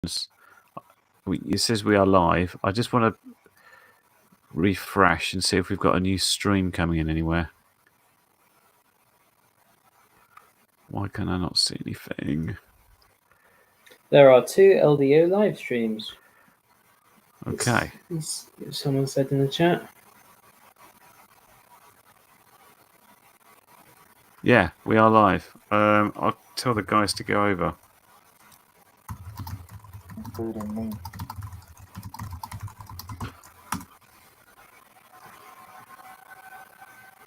It says we are live. I just want to refresh and see if we've got a new stream coming in anywhere. Why can I not see anything? There are 2 LDO live streams. Okay. Someone said in the chat. Yeah, we are live. I'll tell the guys to go over. Including me.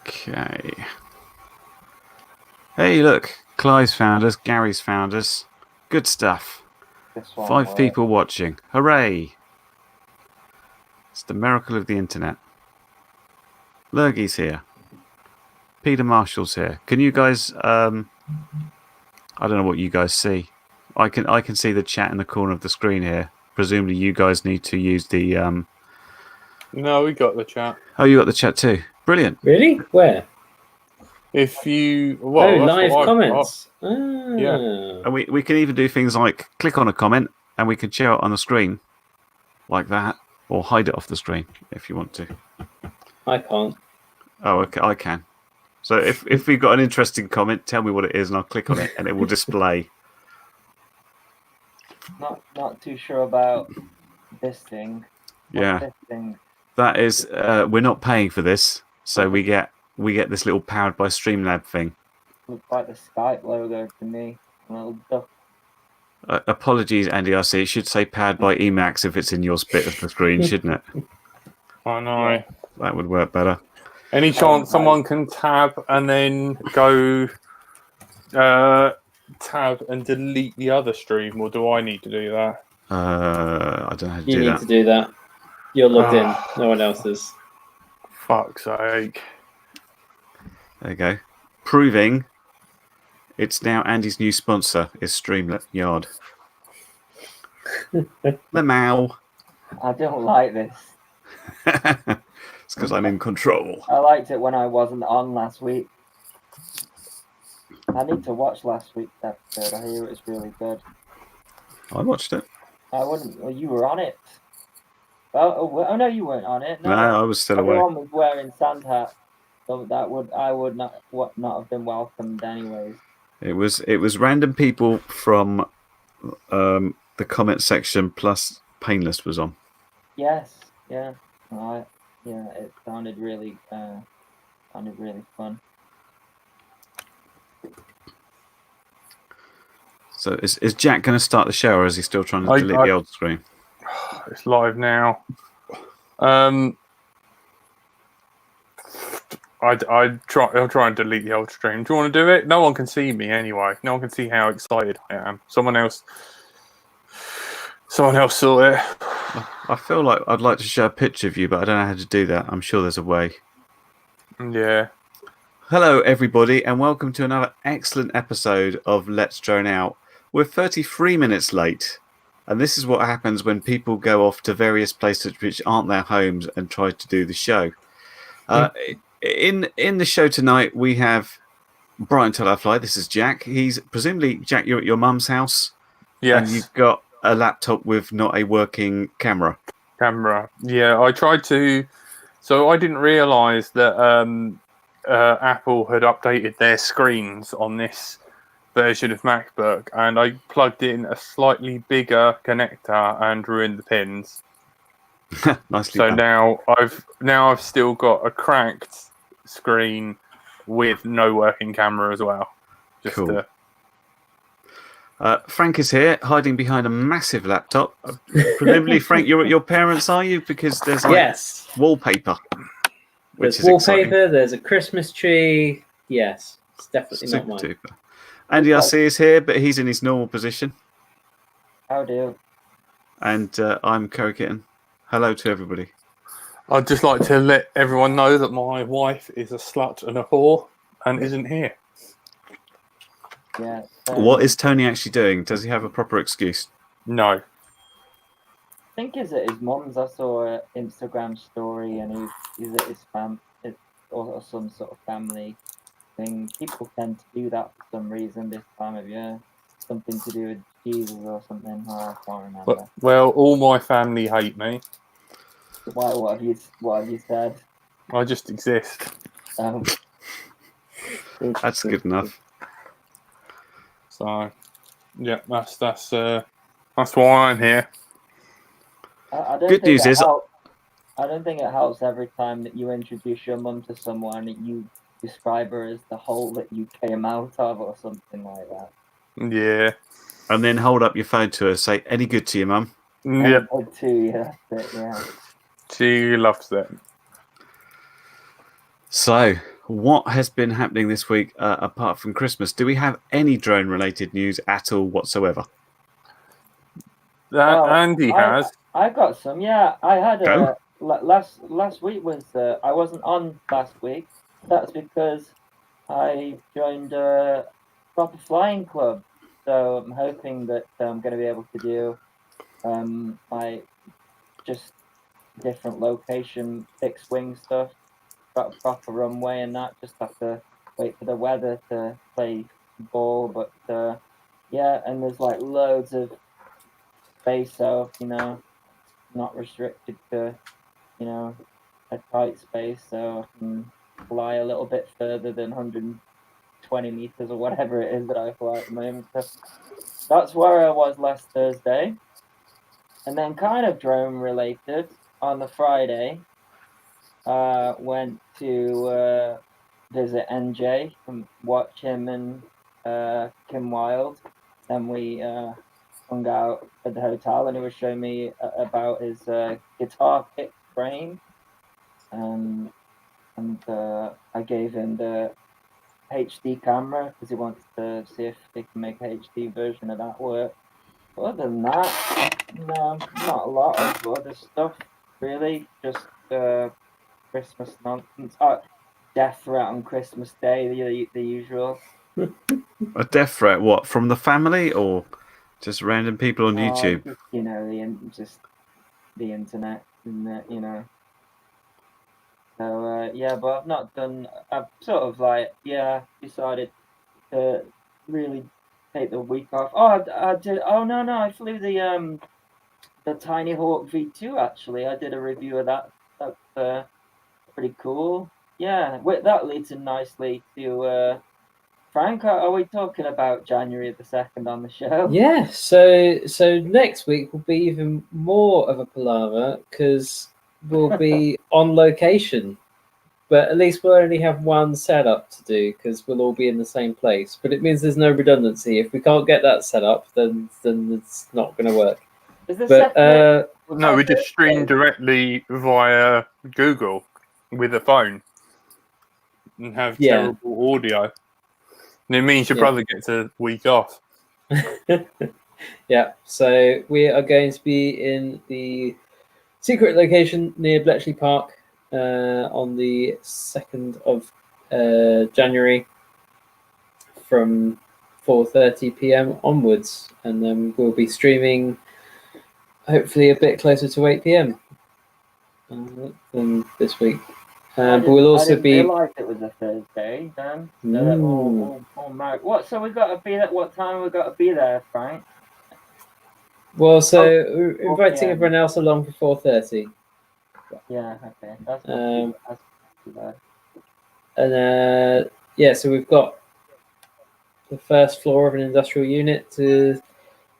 Okay. Hey, look. Clive's found us. Gary's found us. Good stuff. 5 people watching. Hooray! It's the miracle of the internet. Lurgy's here. Peter Marshall's here. Can you guys? I don't know what you guys see. I can see the chat in the corner of the screen here. Presumably, you guys need to use the. No, we got the chat. Oh, you got the chat too. Brilliant. Really? Where? If you live comments. Yeah. And we can even do things like click on a comment and we can share it on the screen, like that, or hide it off the screen if you want to. I can't. Oh, okay, I can. So if we've got an interesting comment, tell me what it is, and I'll click on it, and it will display. Not too sure about this thing. Yeah. This thing? That is, we're not paying for this, so we get this little powered by Streamlab thing. Looks like the Skype logo to me. A little duck. Apologies, Andy. I see. It should say powered by Emacs if it's in your bit of the screen, shouldn't it? I know. Yeah. That would work better. Any chance someone can tab and then go tab and delete the other stream, or do I need to do that? I don't know how to do that. You need to do that. You're logged in. No one else is. Fuck's sake. There you go. Proving it's now Andy's new sponsor is StreamYard. Lemau. I don't like this. It's because I'm in control. I liked it when I wasn't on last week. I need to watch last week's episode. I hear it was really good. I watched it. I wouldn't. Well, you were on it. Oh no, you weren't on it. No, I was still away. Everyone was wearing Santa hat, so I would not have been welcomed anyways. It was random people from the comment section plus Painless was on. Yes, yeah, yeah. It sounded really fun. So is Jack going to start the show, or is he still trying to delete the old screen? It's live now. I'll try and delete the old stream. Do you want to do it? No one can see me anyway. No one can see how excited I am. Someone else saw it. I feel like I'd like to show a picture of you, but I don't know how to do that. I'm sure there's a way. Yeah. Hello, everybody, and welcome to another excellent episode of Let's Drone Out. We're 33 minutes late, and this is what happens when people go off to various places which aren't their homes and try to do the show. In the show tonight, we have Brian Tellerfly. This is Jack. He's presumably, Jack, you're at your mum's house. Yes. And you've got a laptop with not a working camera. Yeah, I tried to. So I didn't realise that Apple had updated their screens on this version of MacBook, and I plugged in a slightly bigger connector and ruined the pins. Nicely so done. now I've still got a cracked screen with no working camera as well. Just cool. Frank is here, hiding behind a massive laptop. Presumably, Frank, you're at your parents', are you? Because there's wallpaper. There's wallpaper. Exciting. There's a Christmas tree. Yes, it's definitely Super not mine. Duper. Andy RC is here, but he's in his normal position. How do? And I'm Curry Kitten. Hello to everybody. I'd just like to let everyone know that my wife is a slut and a whore and isn't here. Yeah. What is Tony actually doing? Does he have a proper excuse? No. I think he's at his mum's. I saw an Instagram story, and he's at his or some sort of family thing. People tend to do that for some reason this time of year. Something to do with Jesus or something. Oh, I can't remember. Well, all my family hate me. Why? What have you said? I just exist. That's good enough. So, yeah, that's why I'm here. I don't Good think news it is, helps. I don't think it helps every time that you introduce your mum to someone that you describe her as the hole that you came out of or something like that. Yeah. and then hold up your phone to her, say, "Any good to you, Mum?" Yeah. Too, yeah, that's it, yeah. She loves it. So, what has been happening this week apart from Christmas? Do we have any drone-related news at all whatsoever? Andy has. I got some, yeah. I had Go. last week was I wasn't on last week. That's because I joined a proper flying club. So I'm hoping that I'm going to be able to do like just different location fixed wing stuff, proper runway and that. Just have to wait for the weather to play ball, but yeah, and there's like loads of space, so not restricted to a tight space, so I can fly a little bit further than 120 meters or whatever it is that I fly at the moment. So that's where I was last Thursday, and then kind of drone related on the Friday. Went to visit NJ and watch him and Kim Wilde. Then we hung out at the hotel, and he was showing me about his guitar pick frame. And I gave him the HD camera because he wants to see if he can make a HD version of that work. But other than that, no, not a lot of other stuff really. Just Christmas nonsense. Death threat on Christmas Day, the usual. A death threat? What, from the family or just random people on YouTube? Just, just the internet, and. So yeah, but I've not done. I've sort of decided to really take the week off. Oh, I did. Oh no, I flew the Tiny Hawk V2 actually. I did a review of that. That's pretty cool. Yeah, that leads in nicely to Frank. Are we talking about January the 2nd on the show? Yeah. So next week will be even more of a palaver because we'll be on location. But at least we'll only have one setup to do because we'll all be in the same place. But it means there's no redundancy. If we can't get that set up, then it's not going to work. Is this But No, we just stream directly via Google with a phone and have terrible audio. And it means your brother gets a week off. Yeah, so we are going to be in the secret location near Bletchley Park on the 2nd of January from 4:30 p.m. onwards, and then we'll be streaming hopefully a bit closer to 8 p.m. Than this week. But we'll also be. I didn't realize it was a Thursday then. So what? So we got to be at what time? We got to be there, Frank. Well, so we're inviting everyone else along for 4:30. Yeah. Okay. That's not too bad. And yeah, so we've got the first floor of an industrial unit to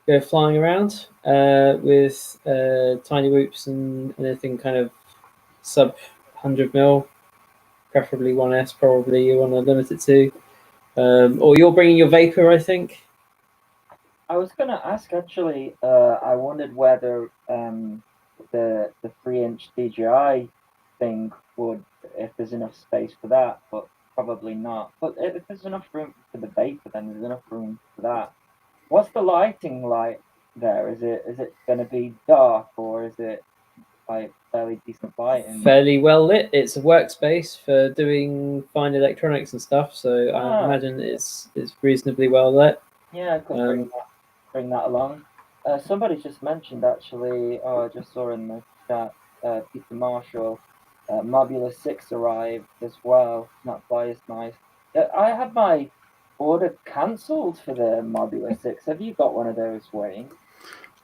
go flying around with tiny whoops and anything kind of sub 100 mil, preferably 1S. Probably you want to limit it to, or you're bringing your Vapor, I think. I was gonna ask actually. I wondered whether the 3-inch DJI thing would, if there's enough space for that, but probably not. But if there's enough room for the Vapor, then there's enough room for that. What's the lighting like there? Is it going to be dark, or is it like fairly decent lighting? Fairly well lit. It's a workspace for doing fine electronics and stuff, so I imagine it's reasonably well lit. Yeah, I could bring that along. Somebody just mentioned actually. Oh, I just saw in the chat. Peter Marshall, Mobula 6 arrived as well. That flies nice. I had my order cancelled for the Modular 6. Have you got one of those, Wayne?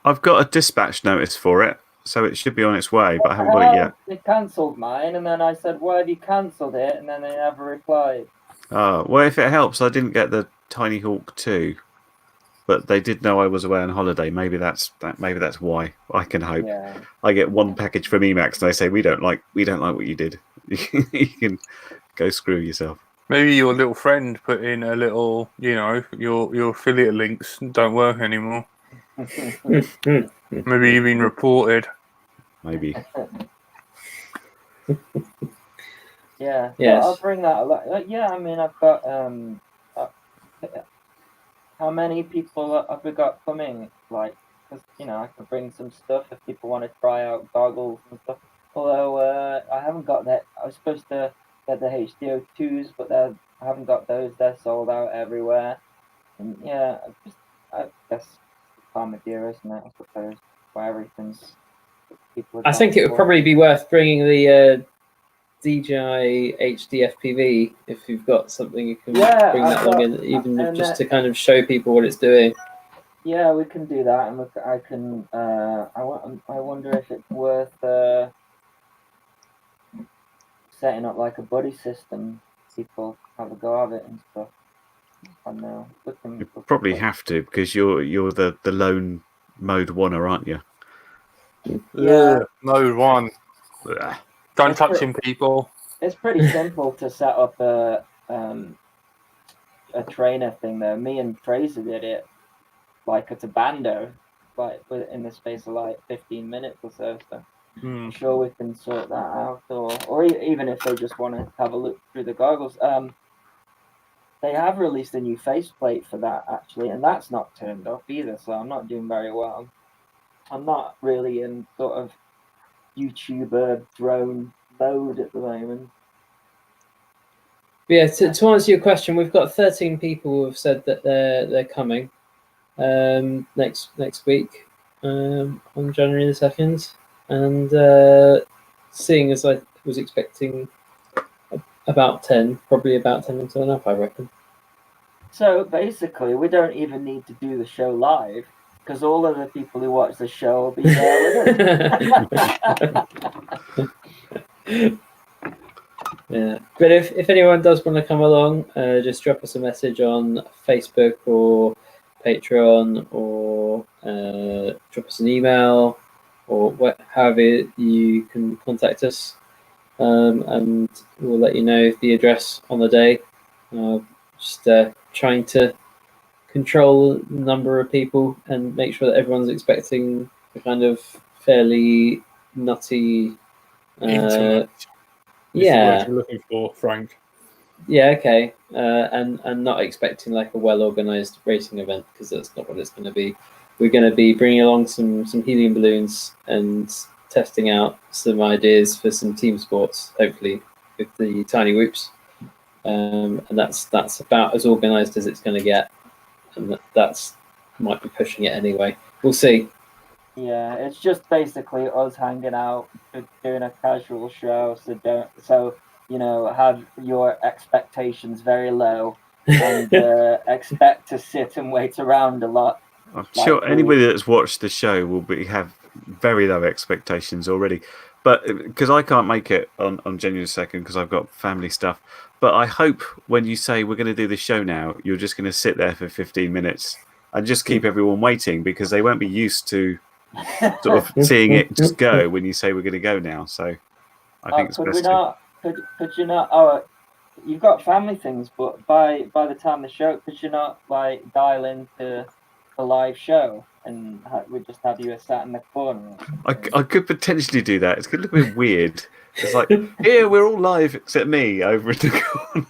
I've got a dispatch notice for it, so it should be on its way, but I haven't got it yet. They cancelled mine, and then I said, why have you cancelled it? And then they never replied. Well, if it helps, I didn't get the Tiny Hawk 2, but they did know I was away on holiday. Maybe that's why. I can hope. Yeah. I get one package from Emacs, and they say we don't like what you did. You can go screw yourself. Maybe your little friend put in a little, your affiliate links don't work anymore. Maybe you've been reported. Maybe. Yeah. Yes. I'll bring that. Yeah, I mean, I've got. How many people have we got coming? Like, because I could bring some stuff if people want to try out goggles and stuff. Although I haven't got that. I was supposed to get the HDO 2s, but I haven't got those. They're sold out everywhere. And yeah, I guess it's the time of year, isn't it? I suppose where everything's. I think it would probably be worth bringing the DJI HD FPV if you've got something you can bring that along in, even just to kind of show people what it's doing. Yeah, we can do that, and I can. I wonder if it's worth setting up like a buddy system. People have a go of it and stuff. I know. You probably have to because you're the lone mode oneer, aren't you? Yeah. Mode 1. Ugh. Don't touch him, people. It's pretty simple to set up a trainer thing though. Me and Fraser did it like it's a bando, like in the space of like 15 minutes or so. So I'm sure we can sort that out, or even if they just want to have a look through the goggles. They have released a new faceplate for that actually, and that's not turned off either. So I'm not doing very well. I'm not really in sort of YouTuber drone mode at the moment. Yeah, to answer your question, we've got 13 people who have said that they're coming next week on January the 2nd, and seeing as I was expecting about 10 will turn up, I reckon. So basically, we don't even need to do the show live because all of the people who watch the show will be there with us. Yeah, but if anyone does want to come along, just drop us a message on Facebook or Patreon, or drop us an email, or however you can contact us, and we'll let you know the address on the day. Just trying to control the number of people and make sure that everyone's expecting a kind of fairly nutty. Intimate. Yeah, you're looking for, Frank. Yeah, okay, and not expecting like a well-organized racing event, because that's not what it's going to be. We're going to be bringing along some helium balloons and testing out some ideas for some team sports, hopefully with the Tiny Whoops, and that's about as organized as it's going to get, and that's might be pushing it anyway. We'll see. Yeah, it's just basically us hanging out, doing a casual show. So have your expectations very low and expect to sit and wait around a lot. I'm sure anybody that's watched the show will have very low expectations already. But because I can't make it on January 2nd because I've got family stuff. But I hope when you say we're going to do the show now, you're just going to sit there for 15 minutes and just keep everyone waiting, because they won't be used to sort of seeing it just go when you say we're going to go now. So I think it's best could you not? Oh, you've got family things, but by the time the show, could you not like dial into the live show and we just have you sat in the corner? I could potentially do that. It's going to look a bit weird. It's like, here we're all live except me over in the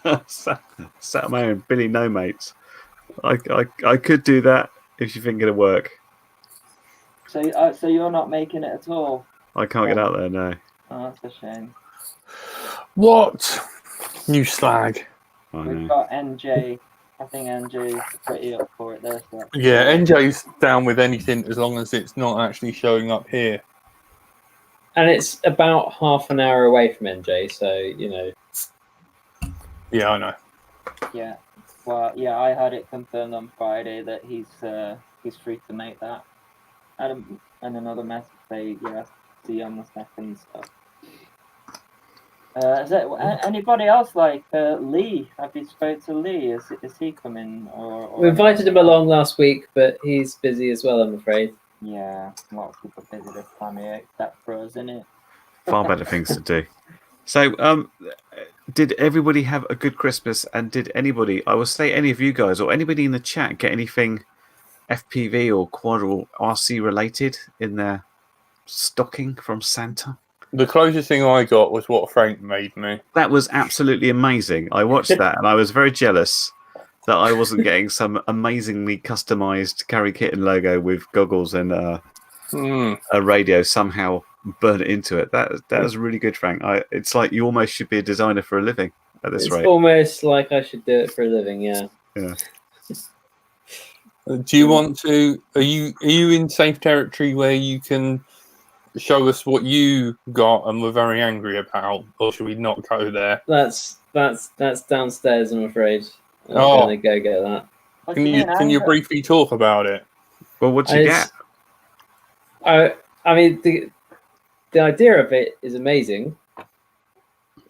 corner, sat on my own, Billy No Mates. I could do that if you think it'll work. So you're not making it at all? I can't get out there, no. Oh, that's a shame. What? You slag. We've got NJ. I think NJ's pretty up for it there. So. Yeah, NJ's down with anything as long as it's not actually showing up here. And it's about half an hour away from NJ, so Yeah, I know. Yeah. Well, yeah, I had it confirmed on Friday that he's free to make that. And another message say see you on the second. So. Is it anybody else like Lee? Have you spoke to Lee? Is he coming? Or We invited him along last week, but he's busy as well, I'm afraid. Yeah, a lot of people busy this time of year, except for us, isn't it? Far better things to do. So, did everybody have a good Christmas? And did anybody, I will say any of you guys or anybody in the chat, get anything FPV or quad or RC related in their stocking from Santa? The closest thing I got was what Frank made me. That was absolutely amazing. I watched that and I was very jealous that I wasn't getting some amazingly customized Carrie Kitten logo with goggles and a radio somehow burn it into it. That was really good, Frank. It's like you almost should be a designer for a living at this rate. It's almost like I should do it for a living, yeah. Yeah. Do you want to? Are you in safe territory where you can show us what you got and were very angry about, or should we not go there? That's downstairs, I'm afraid. I'm gonna go get that. Can you briefly talk about it? Well, what'd you get? I mean the idea of it is amazing.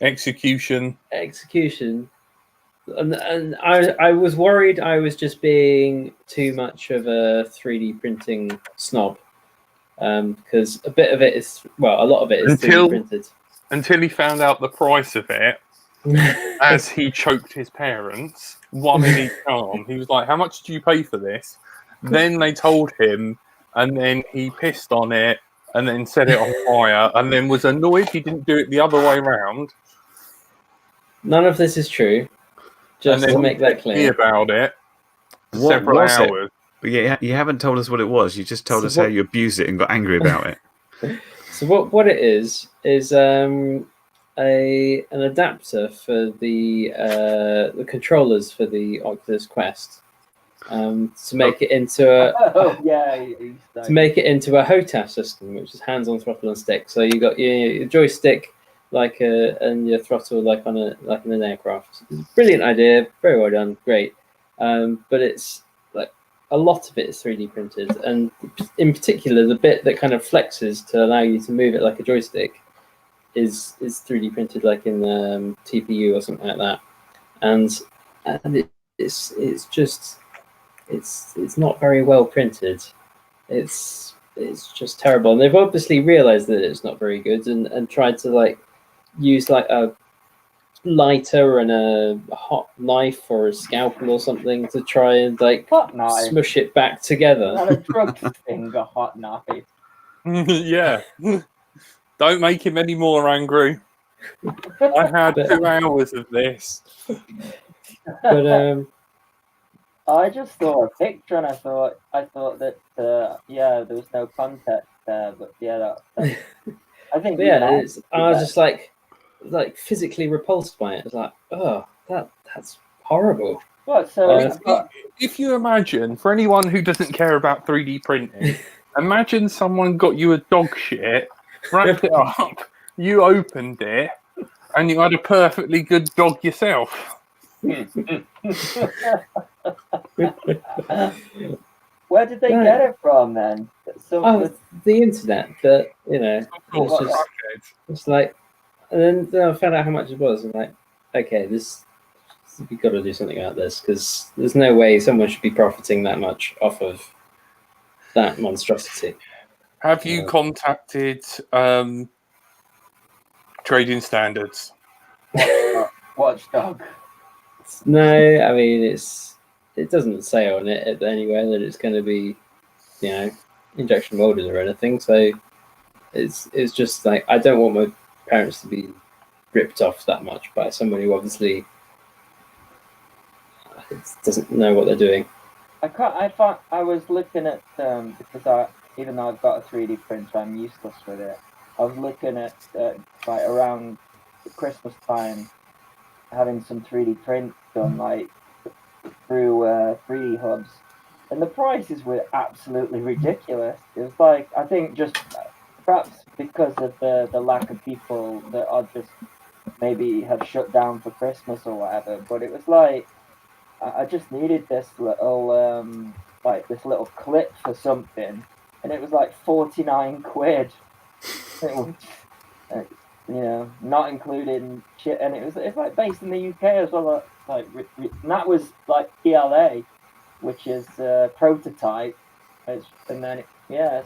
Execution. And I was worried I was just being too much of a 3D printing snob, because a lot of it is 3D printed. Until he found out the price of it, as he choked his parents, one in each arm. He was like, "How much did you pay for this?" Then they told him, and then he pissed on it, and then set it on fire, and then was annoyed he didn't do it the other way around. None of this is true. Just to make that clear about it. Several hours. But yeah, you haven't told us what it was. You just told us how you abused it and got angry about it. So what it is an adapter for the controllers for the Oculus Quest, to make it into a HOTAS system, which is hands-on throttle and stick. So you got your joystick and your throttle like in an aircraft. It's a brilliant idea, very well done, great. But it's like a lot of it is 3D printed, and in particular the bit that kind of flexes to allow you to move it like a joystick is 3D printed like in the TPU or something like that. And it's not very well printed. It's just terrible, and they've obviously realized that it's not very good and tried to use a lighter and a hot knife or a scalpel or something to try and smush it back together. Not a drug thing, a hot knife. Yeah. Don't make him any more angry. I had 2 hours of this. But I just saw a picture and I thought that there was no context there, but I think I was just like physically repulsed by it. It's like, oh, that's horrible. What? So if you imagine, for anyone who doesn't care about 3D printing, imagine someone got you a dog shit, wrapped it up, you opened it, and you had a perfectly good dog yourself. Where did they get it from then? The internet, but it's like, and then I found out how much it was. I'm like, okay, we've got to do something about this, because there's no way someone should be profiting that much off of that monstrosity. Have you contacted trading standards? Watchdog. No, I mean it doesn't say on it anywhere that it's going to be, injection molded or anything. So it's just like, I don't want my parents to be ripped off that much by someone who obviously doesn't know what they're doing. I was looking at because even though I've got a 3D printer, I'm useless with it. I was looking at around Christmas time, having some 3D print done through 3D hubs, and the prices were absolutely ridiculous. It was like, I think just perhaps because of the lack of people that are just maybe have shut down for Christmas or whatever, but it was like I just needed this little this little clip for something, and it was like 49 quid. It was, not including shit, and it's like based in the UK as well. And that was like PLA, which is prototype, and then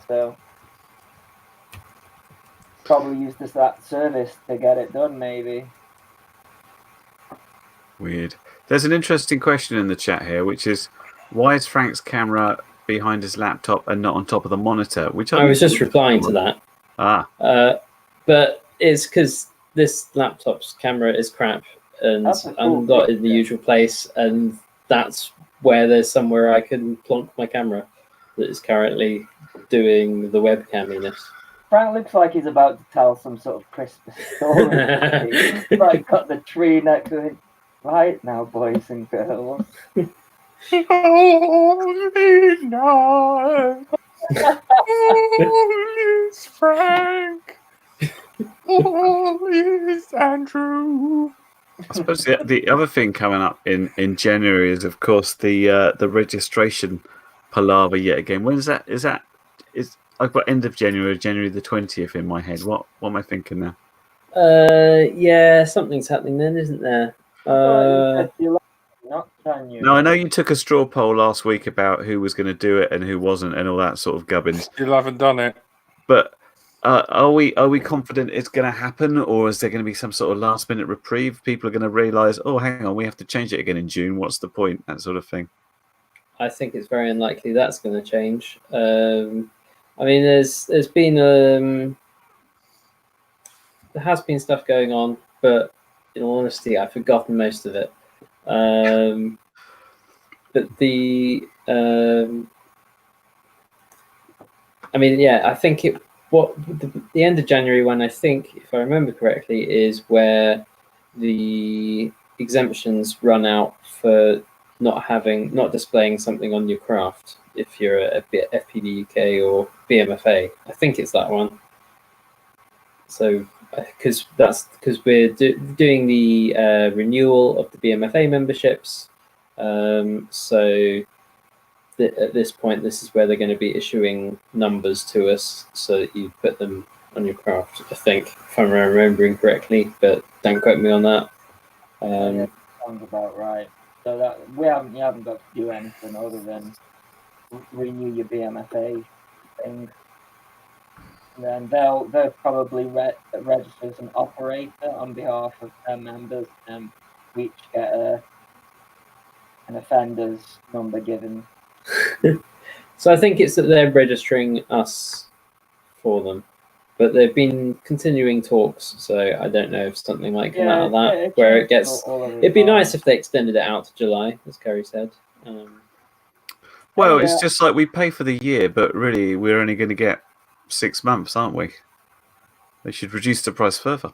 so probably used that service to get it done, maybe. Weird. There's an interesting question in the chat here, which is, why is Frank's camera behind his laptop and not on top of the monitor? Which I was just replying to that. But it's because this laptop's camera is crap and I'm not in the usual place, and that's where there's somewhere I can plonk my camera that is currently doing the webcaminess. Frank looks like he's about to tell some sort of Christmas story. He's like got the tree next to him. Right now, boys and girls. Holy night. All is Frank. All is Andrew. I suppose the other thing coming up in January is, of course, the registration palaver yet again. When is that? I've got end of January the 20th in my head. What am I thinking now? Yeah, something's happening then, isn't there? Not January. No, I know you took a straw poll last week about who was going to do it and who wasn't, and all that sort of gubbins. Still haven't done it. But are we confident it's going to happen, or is there going to be some sort of last minute reprieve? People are going to realise, oh, hang on, we have to change it again in June. What's the point? That sort of thing. I think it's very unlikely that's going to change. I mean, there's been there has been stuff going on, but in all honesty, I've forgotten most of it. But the I mean, yeah, I think the end of January, when I think, if I remember correctly, is where the exemptions run out for not displaying something on your craft if you're a FPD UK or BMFA. I think it's that one. So because we're doing the renewal of the BMFA memberships, so at this point, this is where they're going to be issuing numbers to us so that you put them on your craft, I think, if I'm remembering correctly, but don't quote me on that. Yeah, sounds about right. So that you haven't got to do anything other than renew your BMFA thing. And then they'll probably register as an operator on behalf of their members, and we each get an offender's number given. So I think it's that they're registering us for them, but they've been continuing talks, so I don't know if something might come out of that, where it gets. It'd be nice if they extended it out to July, as Kerry said. Well, it's just like we pay for the year, but really we're only going to get 6 months, aren't we? They should reduce the price further.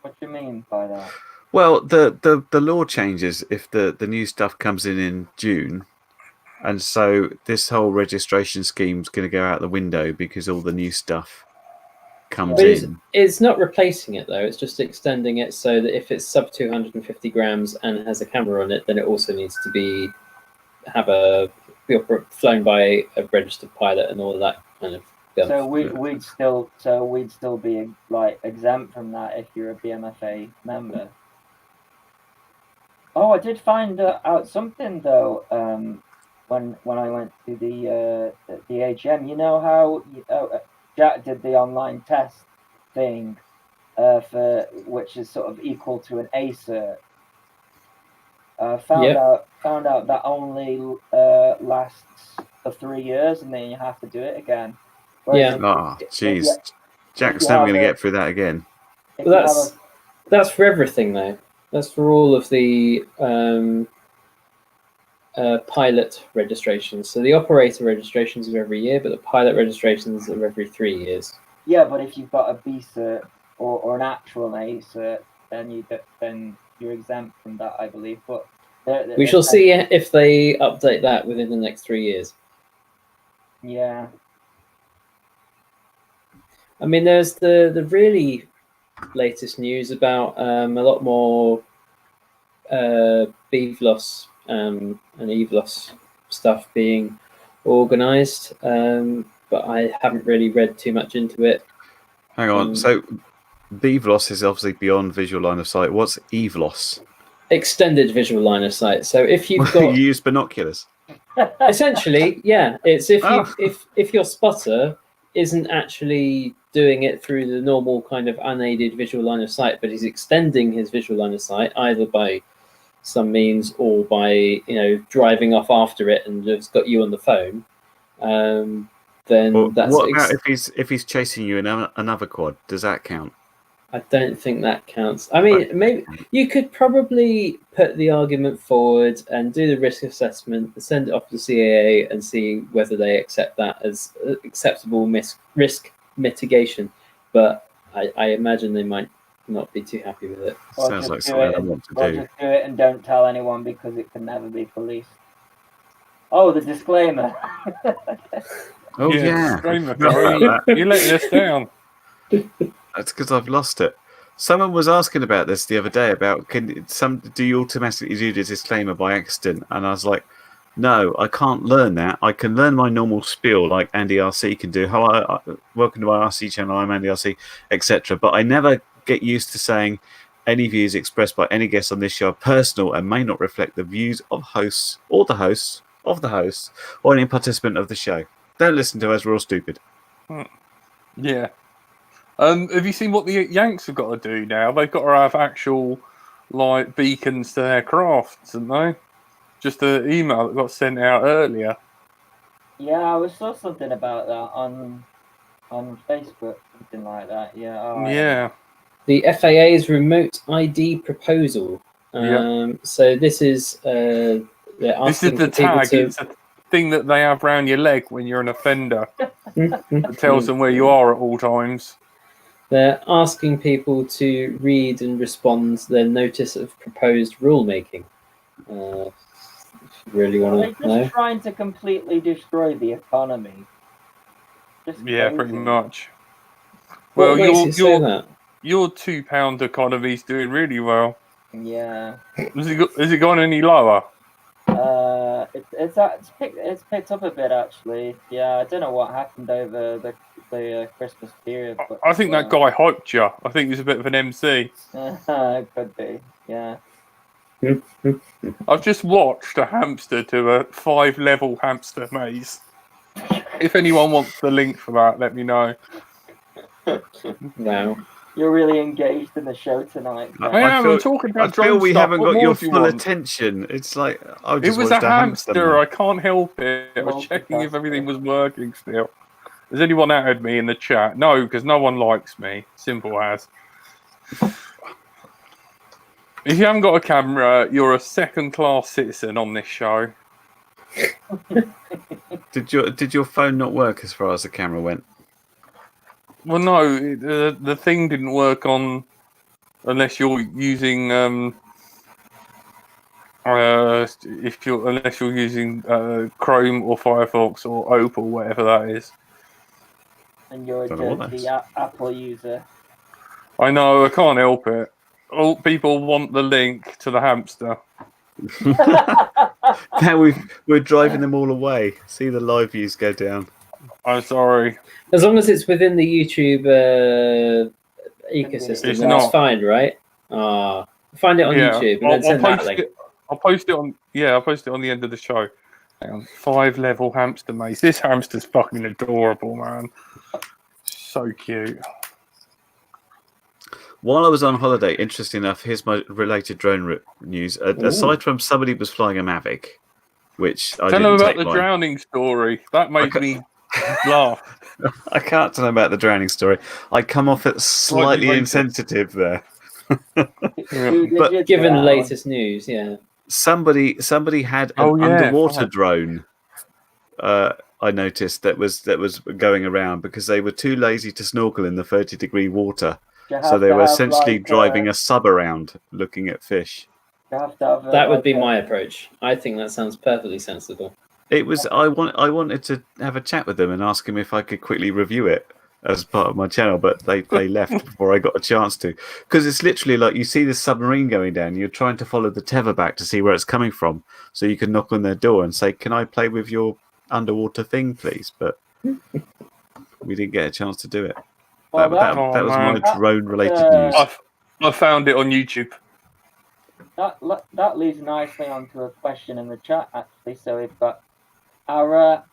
What do you mean by that? Well, the law changes if the new stuff comes in June, and so this whole registration scheme's going to go out the window because all the new stuff comes in. It's not replacing it though; it's just extending it so that if it's sub 250 grams and has a camera on it, then it also needs to be flown by a registered pilot and all of that kind of. So we'd still be like exempt from that if you're a BMFA member. Oh, I did find out something though. When I went to the AGM, you know how Jack did the online test thing, which is sort of equal to an A cert. Found out that only lasts for 3 years, and then you have to do it again. Whereas oh, jeez, Jack's never going to get through that again. Well, that's for everything though. That's for all of the pilot registrations. So the operator registrations are every year, but the pilot registrations are every 3 years. Yeah, but if you've got a B cert or an actual A cert, then you're exempt from that, I believe. But we shall see if they update that within the next 3 years. Yeah. I mean, there's the really latest news about a lot more BVLOS and EVLOS stuff being organised, but I haven't really read too much into it. Hang on. So BVLOS is obviously beyond visual line of sight. What's EVLOS? Extended visual line of sight. So if you've You got use binoculars. essentially, yeah, it's if your spotter isn't actually doing it through the normal kind of unaided visual line of sight, but he's extending his visual line of sight either by some means or by driving off after it and just got you on the phone, then Well, that's what about if he's chasing you in another quad? Does that count? I don't think that counts. I mean, maybe you could probably put the argument forward and do the risk assessment, send it off to the CAA, and see whether they accept that as acceptable risk mitigation. But I imagine they might not be too happy with it. Sounds like something I want to do. Just do it and don't tell anyone because it can never be policed. Oh, the disclaimer. Oh yeah. Disclaimer. You're letting us down. That's because I've lost it. Someone was asking about this the other day about do you automatically do the disclaimer by accident? And I was like, no, I can't learn that. I can learn my normal spiel like Andy RC can do. Hello, welcome to my RC channel. I'm Andy RC, etc. But I never get used to saying any views expressed by any guests on this show are personal and may not reflect the views of hosts or the hosts of the hosts or any participant of the show. Don't listen to us. We're all stupid. Yeah. Have you seen what the Yanks have got to do now? They've got to have actual beacons to their crafts, haven't they? Just an email that got sent out earlier. Yeah, I saw something about that on Facebook, something like that. Yeah. Oh, yeah. The FAA's remote ID proposal. So this is they're asking the tag. It's a thing that they have around your leg when you're an offender. It tells them where you are at all times. They're asking people to read and respond to their notice of proposed rulemaking. If you really want to know. They're just trying to completely destroy the economy. Yeah, pretty much. Well, your £2 economy's doing really well. Yeah. Has it gone any lower? It's picked up a bit actually. Yeah, I don't know what happened over the Christmas period. But, I think that guy hyped you. I think he's a bit of an MC. Could be, yeah. I've just watched a hamster do a 5-level hamster maze. If anyone wants the link for that, let me know. Wow. You're really engaged in the show tonight. I'm talking about I feel we stuff. haven't got your full attention. It's like it was a hamster. I can't help it. I was checking if everything was working still. Has anyone added me in the chat? No, because no one likes me. Simple as. If you haven't got a camera, you're a second-class citizen on this show. Did your phone not work as far as the camera went? Well, no, the thing didn't work on unless you're using unless you're using Chrome or Firefox or Opal, whatever that is. And you're a dirty Apple user. I know, I can't help it. All people want the link to the hamster. Now we're driving them all away. See the live views go down. I'm sorry. As long as it's within the YouTube ecosystem, that's fine, right? Find it on YouTube and then send that link. I'll post it on. Yeah, I'll post it on the end of the show. Hang on, 5-level hamster maze. This hamster's fucking adorable, man. So cute. While I was on holiday, interesting enough, here's my related drone news. Aside from somebody was flying a Mavic, which I didn't tell them about take the drowning story. That made me laugh. I can't tell them about the drowning story. I come off it slightly insensitive there. But given the latest news, yeah. Somebody had an underwater drone. I noticed that was going around because they were too lazy to snorkel in the 30-degree water. So they were essentially driving a sub around looking at fish. That would be my approach. I think that sounds perfectly sensible. It was. I wanted to have a chat with them and ask him if I could quickly review it. as part of my channel, but they left before I got a chance to. Because it's literally like you see the submarine going down, you're trying to follow the tether back to see where it's coming from, so you can knock on their door and say, "Can I play with your underwater thing, please?" But we didn't get a chance to do it. Well, That was my drone-related news. I found it on YouTube. That leads nicely onto a question in the chat, actually. So we've got Ara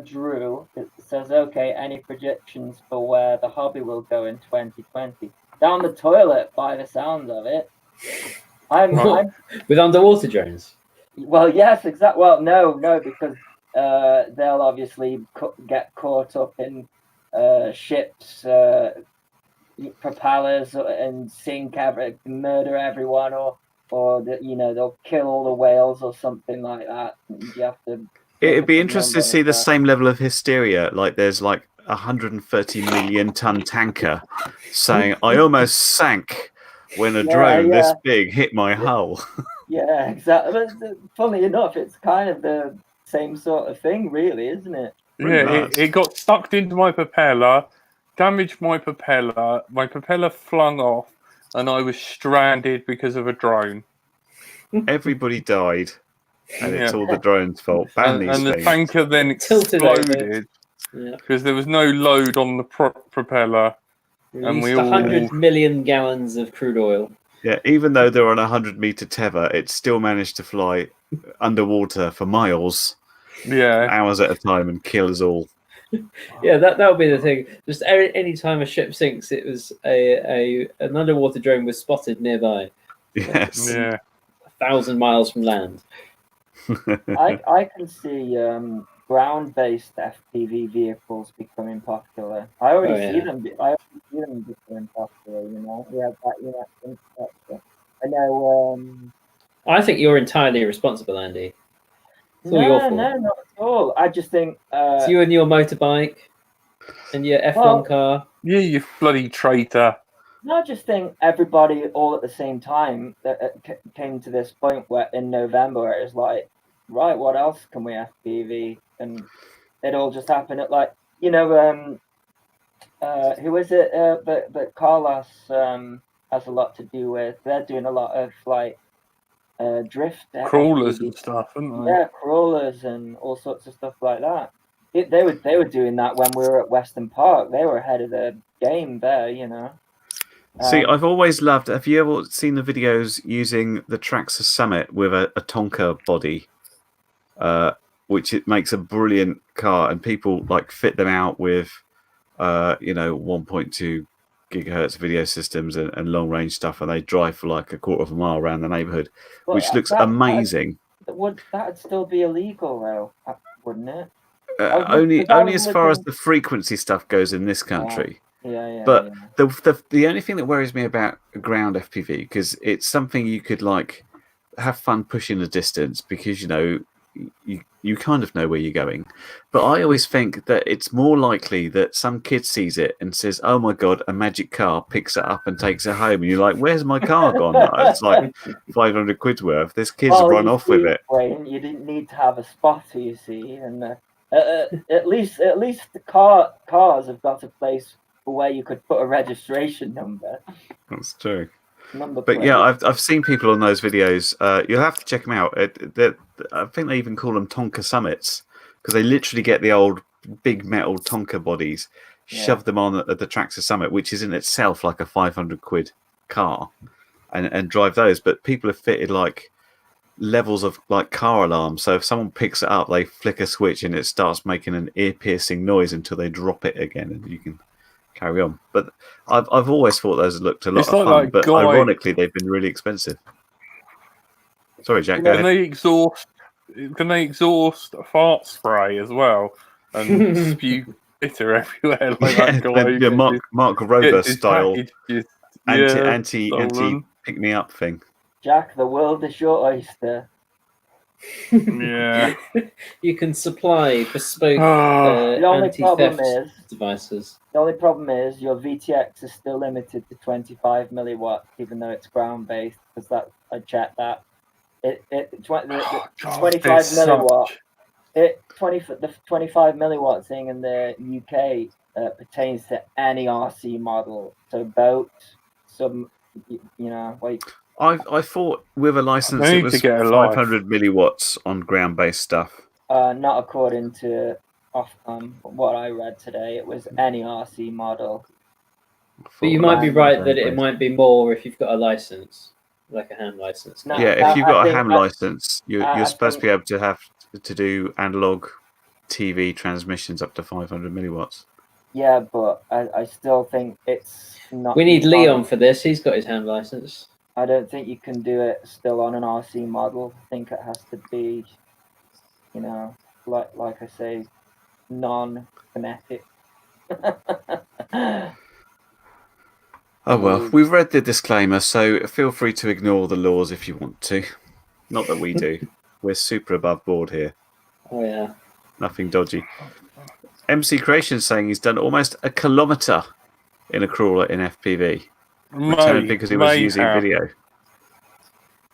Drew. It says, okay, any projections for where the hobby will go in 2020? Down the toilet, by the sounds of it. I'm with underwater drones. Well, yes, exactly. Well, no, because they'll obviously get caught up in ships, propellers, and sink murder everyone, or they'll kill all the whales or something like that. You have to. It'd be interesting to see the same level of hysteria. Like there's like 130 million ton tanker saying, "I almost sank when a drone this big hit my hull." Yeah, exactly. But funny enough, it's kind of the same sort of thing, really, isn't it? Yeah, it got sucked into my propeller, damaged my propeller flung off, and I was stranded because of a drone. Everybody died, and it's all the drone's fault. Ban these and the things. tanker then exploded because there was no load on the propeller. And we 100 million gallons of crude oil. Yeah, even though they're on a 100-meter tether, it still managed to fly underwater for miles, hours at a time, and kill us all. Yeah, that would be the thing. Just any time a ship sinks, it was an underwater drone was spotted nearby. Yes. Yeah. 1,000 miles from land. I can see ground-based FPV vehicles becoming popular. I already see them. I already see them becoming popular. We have that infrastructure. I know. I think you're entirely responsible, Andy. It's all your fault. No, not at all. I just think. It's you and your motorbike, and your F1 car. Yeah, you bloody traitor. No, I just think everybody all at the same time that came to this point where in November where it was like, right, what else can we FPV? And it all just happened at like, who is it? But Carlos has a lot to do with. They're doing a lot of like drift crawlers FPV. and stuff, aren't they? Yeah, crawlers and all sorts of stuff like that. They were doing that when we were at Western Park. They were ahead of the game there, See, I've always loved. Have you ever seen the videos using the Traxxas Summit with a Tonka body, which it makes a brilliant car, and people like fit them out with, 1.2 gigahertz video systems and long range stuff, and they drive for like a quarter of a mile around the neighborhood, which looks amazing. That'd still be illegal, though, wouldn't it? Only as far as the frequency stuff goes in this country. But the only thing that worries me about ground FPV, because it's something you could like have fun pushing the distance, because you kind of know where you're going. But I always think that it's more likely that some kid sees it and says, "Oh my god, a magic car," picks it up and takes it home, and you're like, "Where's my car gone?" It's like 500 quid worth. This kid's run off with it. Wayne, you didn't need to have a spotter, you see, and at least the cars have got a place where you could put a registration number. That's true. But yeah, I've seen people on those videos. You'll have to check them out. I think they even call them Tonka Summits, because they literally get the old big metal Tonka bodies, shove them on at the Traxxas Summit, which is in itself like a 500 quid car, and drive those. But people have fitted like levels of like car alarms, so if someone picks it up, they flick a switch and it starts making an ear-piercing noise until they drop it again, and you can carry on. But I've always thought those looked a lot of fun, but ironically they've been really expensive. Sorry, Jack, go ahead. Can they exhaust fart spray as well and spew bitter everywhere like that guy? Mark Rober style anti pick me up thing. Jack, the world is your oyster. Yeah. You can supply bespoke anti-theft devices. The only problem is your VTX is still limited to 25 milliwatts, even though it's ground based. Because I checked that. The 25 milliwatt. The 25 milliwatt thing in the UK pertains to any RC model. So boat, some, like. I thought with a license They it need was to get a life. 500 milliwatts on ground-based stuff. Not according to what I read today. It was any RC model. But you might be right that it might be more if you've got a license, like a ham license. No, Yeah, if you've got a ham license, you're supposed to be able to have to do analog TV transmissions up to 500 milliwatts. Yeah, but I still think it's not. We need Leon for this. He's got his ham license. I don't think you can do it still on an RC model. I think it has to be, like I say, non-kinetic. Oh well, we've read the disclaimer, so feel free to ignore the laws if you want to. Not that we do. We're super above board here. Oh yeah. Nothing dodgy. MC Creation's saying he's done almost a kilometre in a crawler in FPV. Returned because he was using video.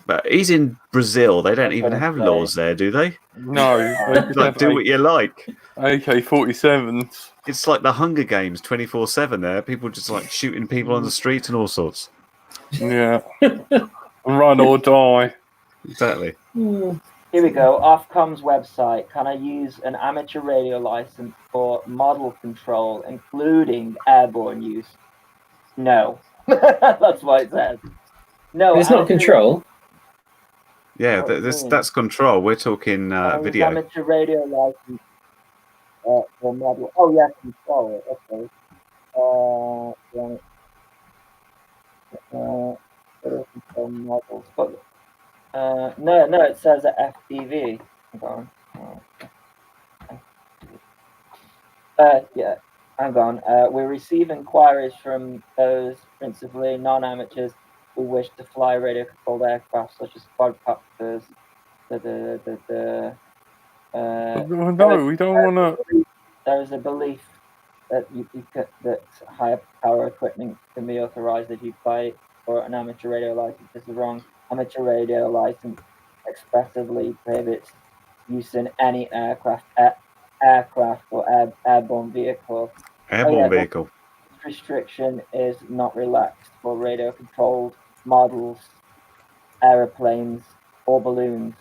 But he's in Brazil. They don't even have laws there, do they? No. Like, do what you like. AK-47s. It's like the Hunger Games 24/7 there. People just like shooting people on the street and all sorts. Yeah. Run or die. Exactly. Here we go. Ofcom's website. Can I use an amateur radio license for model control, including airborne use? No. That's what it says. No. But it's not control. Yeah, that's control. We're talking video. Amateur radio license for model. Oh yeah, control. Okay. Control models. But no, it says at FPV. Hang on. Yeah, hang on. We receive inquiries from those principally non-amateurs who wish to fly radio-controlled aircraft, such as quadcopters. No, we don't want to. There is a belief that that higher power equipment can be authorized if you apply for an amateur radio license. This is wrong. Amateur radio license expressively prohibits use in any aircraft or airborne vehicle. Airborne vehicle. This restriction is not relaxed for radio-controlled models, aeroplanes, or balloons.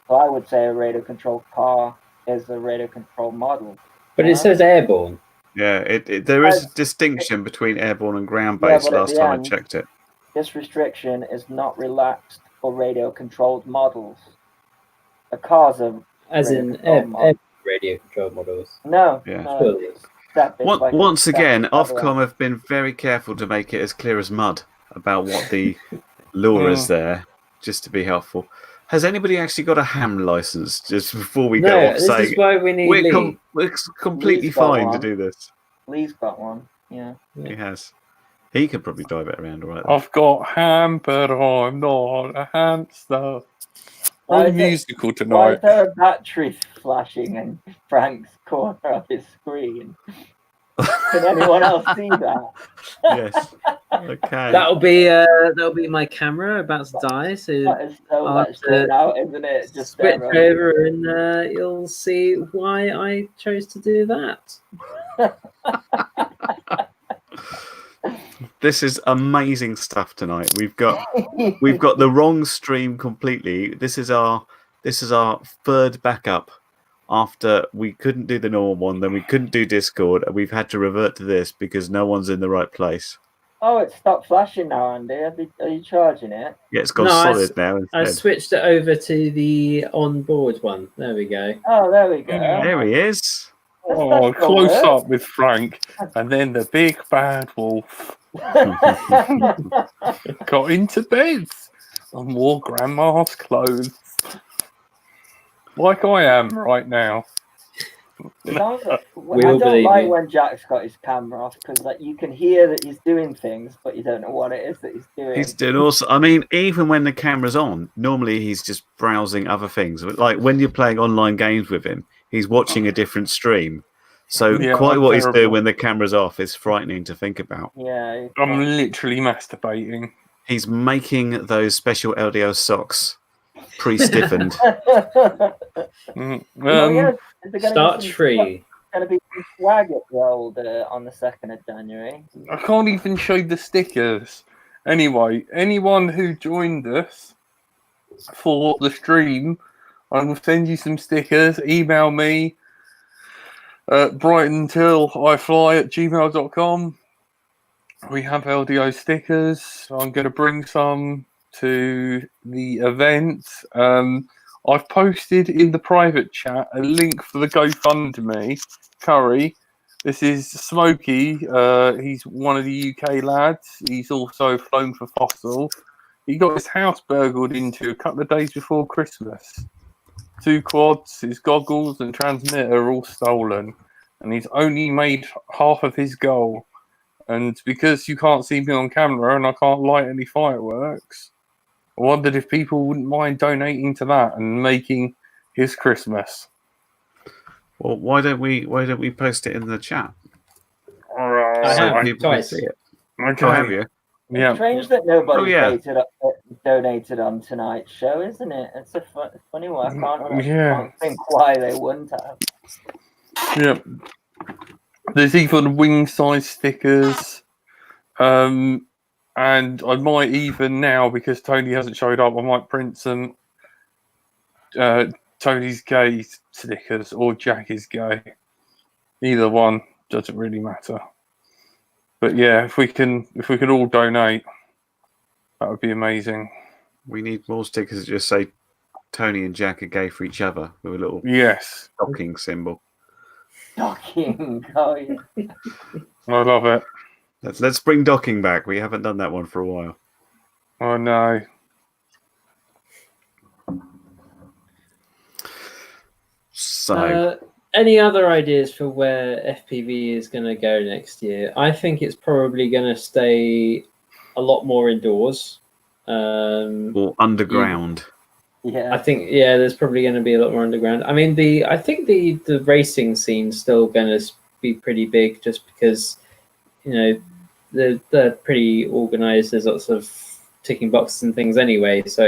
So I would say a radio-controlled car is a radio-controlled model. But it says airborne. Yeah, there is a distinction between airborne and ground-based. Last time I checked it. This restriction is not relaxed for radio-controlled models. The cars are as in radio-controlled models. No. Yeah. No, once again, Ofcom have been very careful to make it as clear as mud about what the law is there, just to be helpful. Has anybody actually got a ham license? Just before we go off, saying is why we need we're completely fine to do this. Lee's got one. Yeah, he has. He could probably drive it around, all right? I've got ham, but I'm not a hamster. Very musical tonight. Why is there a battery flashing in Frank's corner of his screen? Can anyone else see that? Yes. Okay. That'll be my camera about to die. So that is so much out, isn't it? Just switch over and you'll see why I chose to do that. This is amazing stuff tonight. We've got the wrong stream completely. This is our third backup. After we couldn't do the normal one, then we couldn't do Discord, and we've had to revert to this because no one's in the right place. Oh, it stopped flashing now, Andy. Are you charging it? Yeah, it's gone solid now. Instead. I switched it over to the on-board one. There we go. Oh, there we go. There he is. Oh, close up with Frank, and then the big bad wolf got into bed and wore grandma's clothes. Like I am right now. I don't like when Jack's got his camera off because you can hear that he's doing things, but you don't know what it is that he's doing. He's doing also. I mean, even when the camera's on, normally he's just browsing other things. Like when you're playing online games with him, he's watching a different stream. So quite what he's doing when the camera's off is frightening to think about. Yeah, I'm literally masturbating. He's making those special LDO socks. Pre-stiffened. Starch free. going to be some swag at the old on the 2nd of January. I can't even show the stickers. Anyway, anyone who joined us for the stream, I will send you some stickers. Email me at brightontilifly@gmail.com. We have LDO stickers. I'm going to bring some to the event. I've posted in the private chat a link for the GoFundMe. Curry. This is Smokey. He's one of the UK lads. He's also flown for Fossil. He got his house burgled into a couple of days before Christmas. 2 quads, his goggles and transmitter are all stolen. And he's only made half of his goal. And because you can't see me on camera and I can't light any fireworks, I wondered if people wouldn't mind donating to that and making his Christmas. Well, why don't we post it in the chat? All right. I have people can twice. see it. Okay. Oh, have you? Yeah. It's strange that nobody Oh, yeah. donated on tonight's show, isn't it? It's a funny one. I can't Yeah. think why they wouldn't have. Yeah. There's even wing size stickers. And I might even now, because Tony hasn't showed up, I might print some Tony's gay stickers or Jack is gay. Either one doesn't really matter. But yeah, if we can all donate, that would be amazing. We need more stickers that just say Tony and Jack are gay for each other with a little Yes. docking symbol. Docking. Oh, yeah. I love it. Let's bring docking back. We haven't done that one for a while. Oh no. So any other ideas for where FPV is going to go next year? I think it's probably going to stay a lot more indoors. or underground. Yeah. I think there's probably going to be a lot more underground. I mean, I think the racing scene's still going to be pretty big, just because they're pretty organized. There's lots of ticking boxes and things anyway. So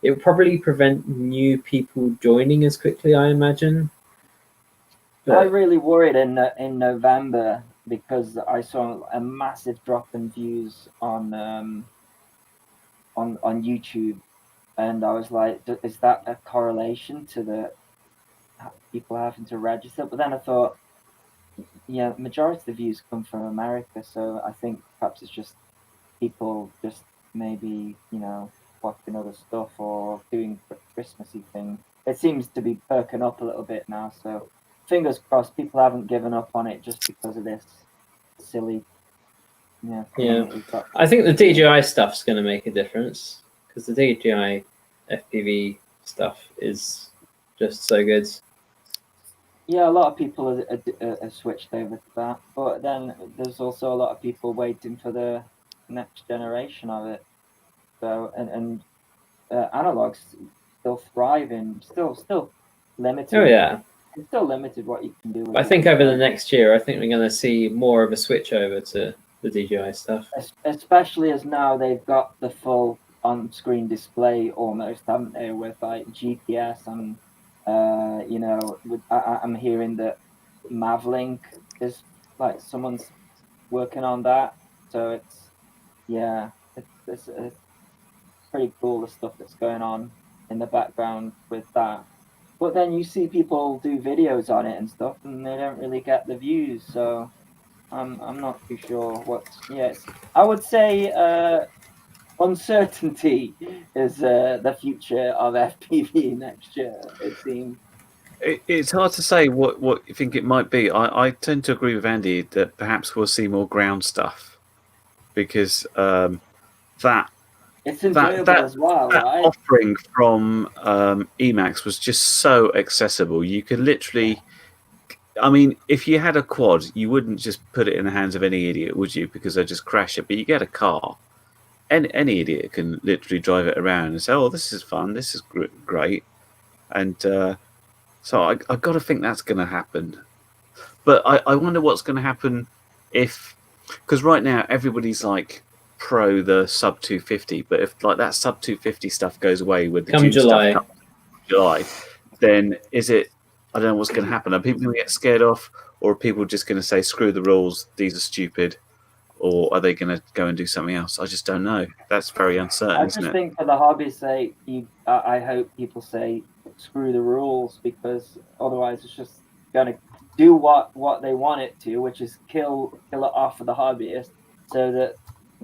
it will probably prevent new people joining as quickly, I imagine. But I really worried in November because I saw a massive drop in views on YouTube, and I was like, is that a correlation to the people having to register? But then I thought, yeah, majority of the views come from America, so I think perhaps it's just people just maybe watching other stuff or doing Christmassy things. It seems to be perking up a little bit now, so fingers crossed people haven't given up on it just because of this silly thing that we've got. I think the DJI stuff's going to make a difference, because the DJI FPV stuff is just so good. Yeah, a lot of people are switched over to that, but then there's also a lot of people waiting for the next generation of it. So and analog's still thriving, still limited. Oh yeah, it's still limited what you can do. With I think over the next year, I think we're going to see more of a switch over to the DJI stuff. Especially as now they've got the full on-screen display almost, haven't they, with like GPS and I'm hearing that Mavlink is like someone's working on that, so it's pretty cool, the stuff that's going on in the background with that. But then you see people do videos on it and stuff, and they don't really get the views. So I'm not too sure what. Yes, I would say uncertainty is the future of FPV next year. It seems. It's hard to say what you think it might be. I tend to agree with Andy that perhaps we'll see more ground stuff, because that it's enjoyable as well, that right? offering from Emacs was just so accessible. You could literally, I mean, if you had a quad, you wouldn't just put it in the hands of any idiot, would you? Because they'd just crash it. But you get a car, any idiot can literally drive it around and say, "Oh, this is fun. This is great," and so I got to think that's going to happen. But I wonder what's going to happen because right now everybody's like pro the sub 250, but if like that sub 250 stuff goes away with the Come tube July. stuff July, then is it I don't know what's going to happen. Are people going to get scared off, or are people just going to say, "Screw the rules, these are stupid," or are they going to go and do something else? I just don't know. That's very uncertain, I isn't just it? think for the hobby's sake, I hope people say screw the rules, because otherwise it's just gonna do what they want it to, which is kill it off for the hobbyist, so that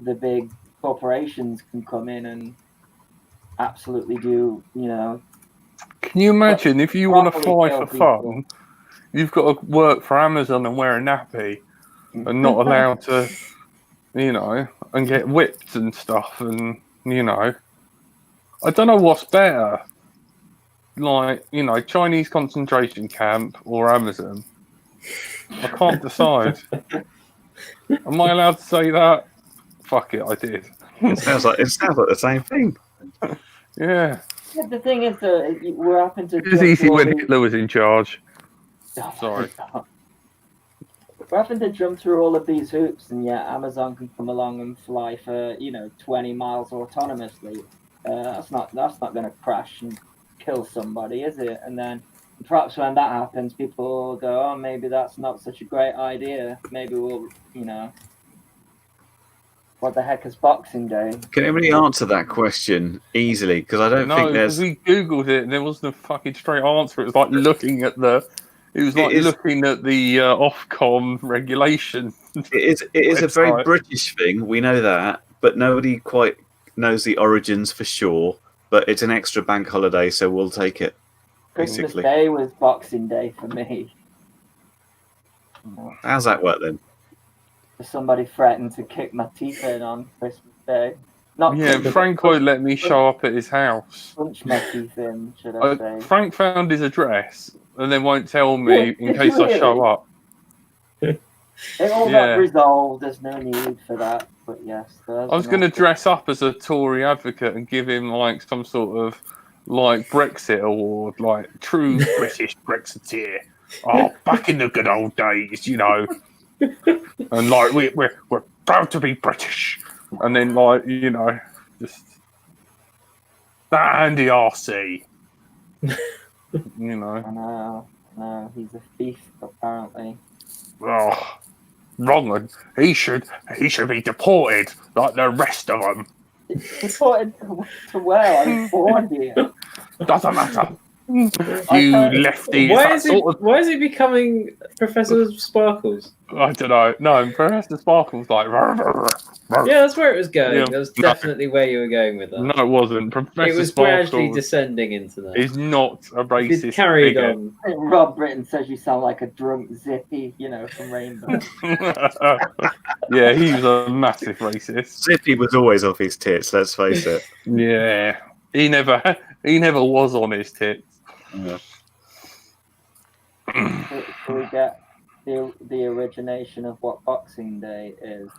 the big corporations can come in and absolutely do, Can you imagine if you want to properly fly kill for people. fun, you've got to work for Amazon and wear a nappy and not allowed to, and get whipped and stuff, and I don't know what's better, like Chinese concentration camp or Amazon. I can't decide. Am I allowed to say that? Fuck it, I did. It sounds like the same thing. Yeah. Yeah, the thing is, we're having to It was jump easy through all when these- Hitler was in charge. Oh, Sorry. We're having to jump through all of these hoops, and yet Amazon can come along and fly for 20 miles autonomously. That's not going to crash and kill somebody, is it? And then perhaps when that happens, people will go, "Oh, maybe that's not such a great idea. Maybe we'll, what the heck is Boxing Day?" Can anybody answer that question easily? Because I don't think because there's. we googled it and there wasn't a fucking straight answer. It was like looking at the Ofcom regulation. It is a very website. British thing. We know that, but nobody quite knows the origins for sure. But it's an extra bank holiday, so we'll take it. Christmas Basically, Day was Boxing Day for me. how's that work then? Somebody threatened to kick my teeth in on Christmas Day. Not Yeah, kick, Frank won't let me show up at his house. punch my teeth in, should I say. Frank found his address and then won't tell me in case I show up. It all got resolved. There's no need for that. But yes, I was going to dress up as a Tory advocate and give him like some sort of like Brexit award, like true British Brexiteer. Oh, back in the good old days, and like we're proud to be British, and then like just that Andy RC, No, he's a thief apparently. Oh, wrong one. He should be deported like the rest of them. Deported to where? I was born here. Doesn't matter. You lefty. Why is he becoming Professor Sparkles? I don't know. No, Professor Sparkle's like. Yeah, that's where it was going. Yeah, That's definitely where you were going with that. No, it wasn't. Professor It was Sparkle gradually descending into that. is not a racist. It carried bigot. on. Rob Britton says you sound like a drunk Zippy, from Rainbow. Yeah, he was a massive racist. Zippy was always off his tits. Let's face it. Yeah, he never was on his tits. Yeah. So we get the origination of what Boxing Day is.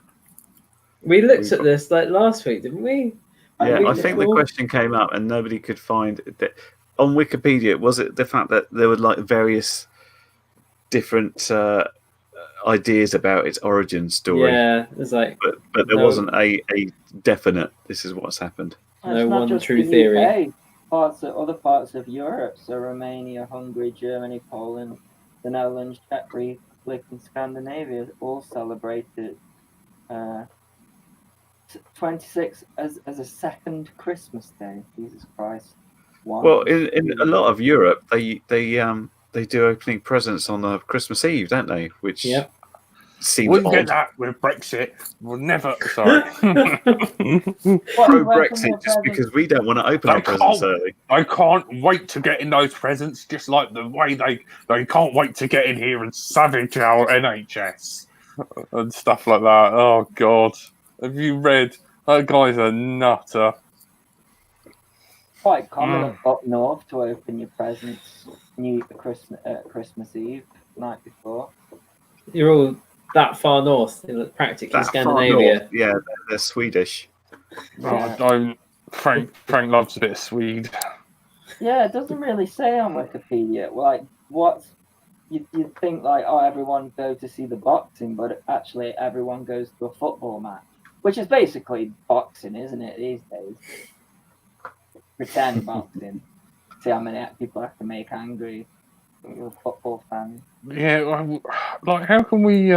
We looked at this like last week, didn't we? Yeah, I think the question came up and nobody could find it. On Wikipedia. Was it the fact that there were like various different ideas about its origin story? Yeah, it's like, but there wasn't a definite. This is what's happened. No one true theory. Other parts of Europe, so Romania, Hungary, Germany, Poland, the Netherlands, Czech Republic, and Scandinavia all celebrated 26 as a second Christmas Day. Jesus Christ! Wow. Well, in a lot of Europe, they do opening presents on the Christmas Eve, don't they? Which seems Wouldn't odd. get that with Brexit. We'll never. Sorry. Pro Brexit, just because we don't want to open our presents early. I can't wait to get in those presents, just like the way they can't wait to get in here and savage our NHS and stuff like that. Oh God, have you read? That guy's a nutter. Quite common up north to open your presents Christmas Eve, night before. You're all that far north, practically Scandinavia. Yeah, they're Swedish. Oh, don't. Frank loves a bit of Swede. Yeah, it doesn't really say on Wikipedia. Like, you'd think like, oh, everyone go to see the boxing, but actually everyone goes to a football match, which is basically boxing, isn't it, these days? Pretend boxing. See how many people I can make angry. You're a football fan. Yeah, like how can we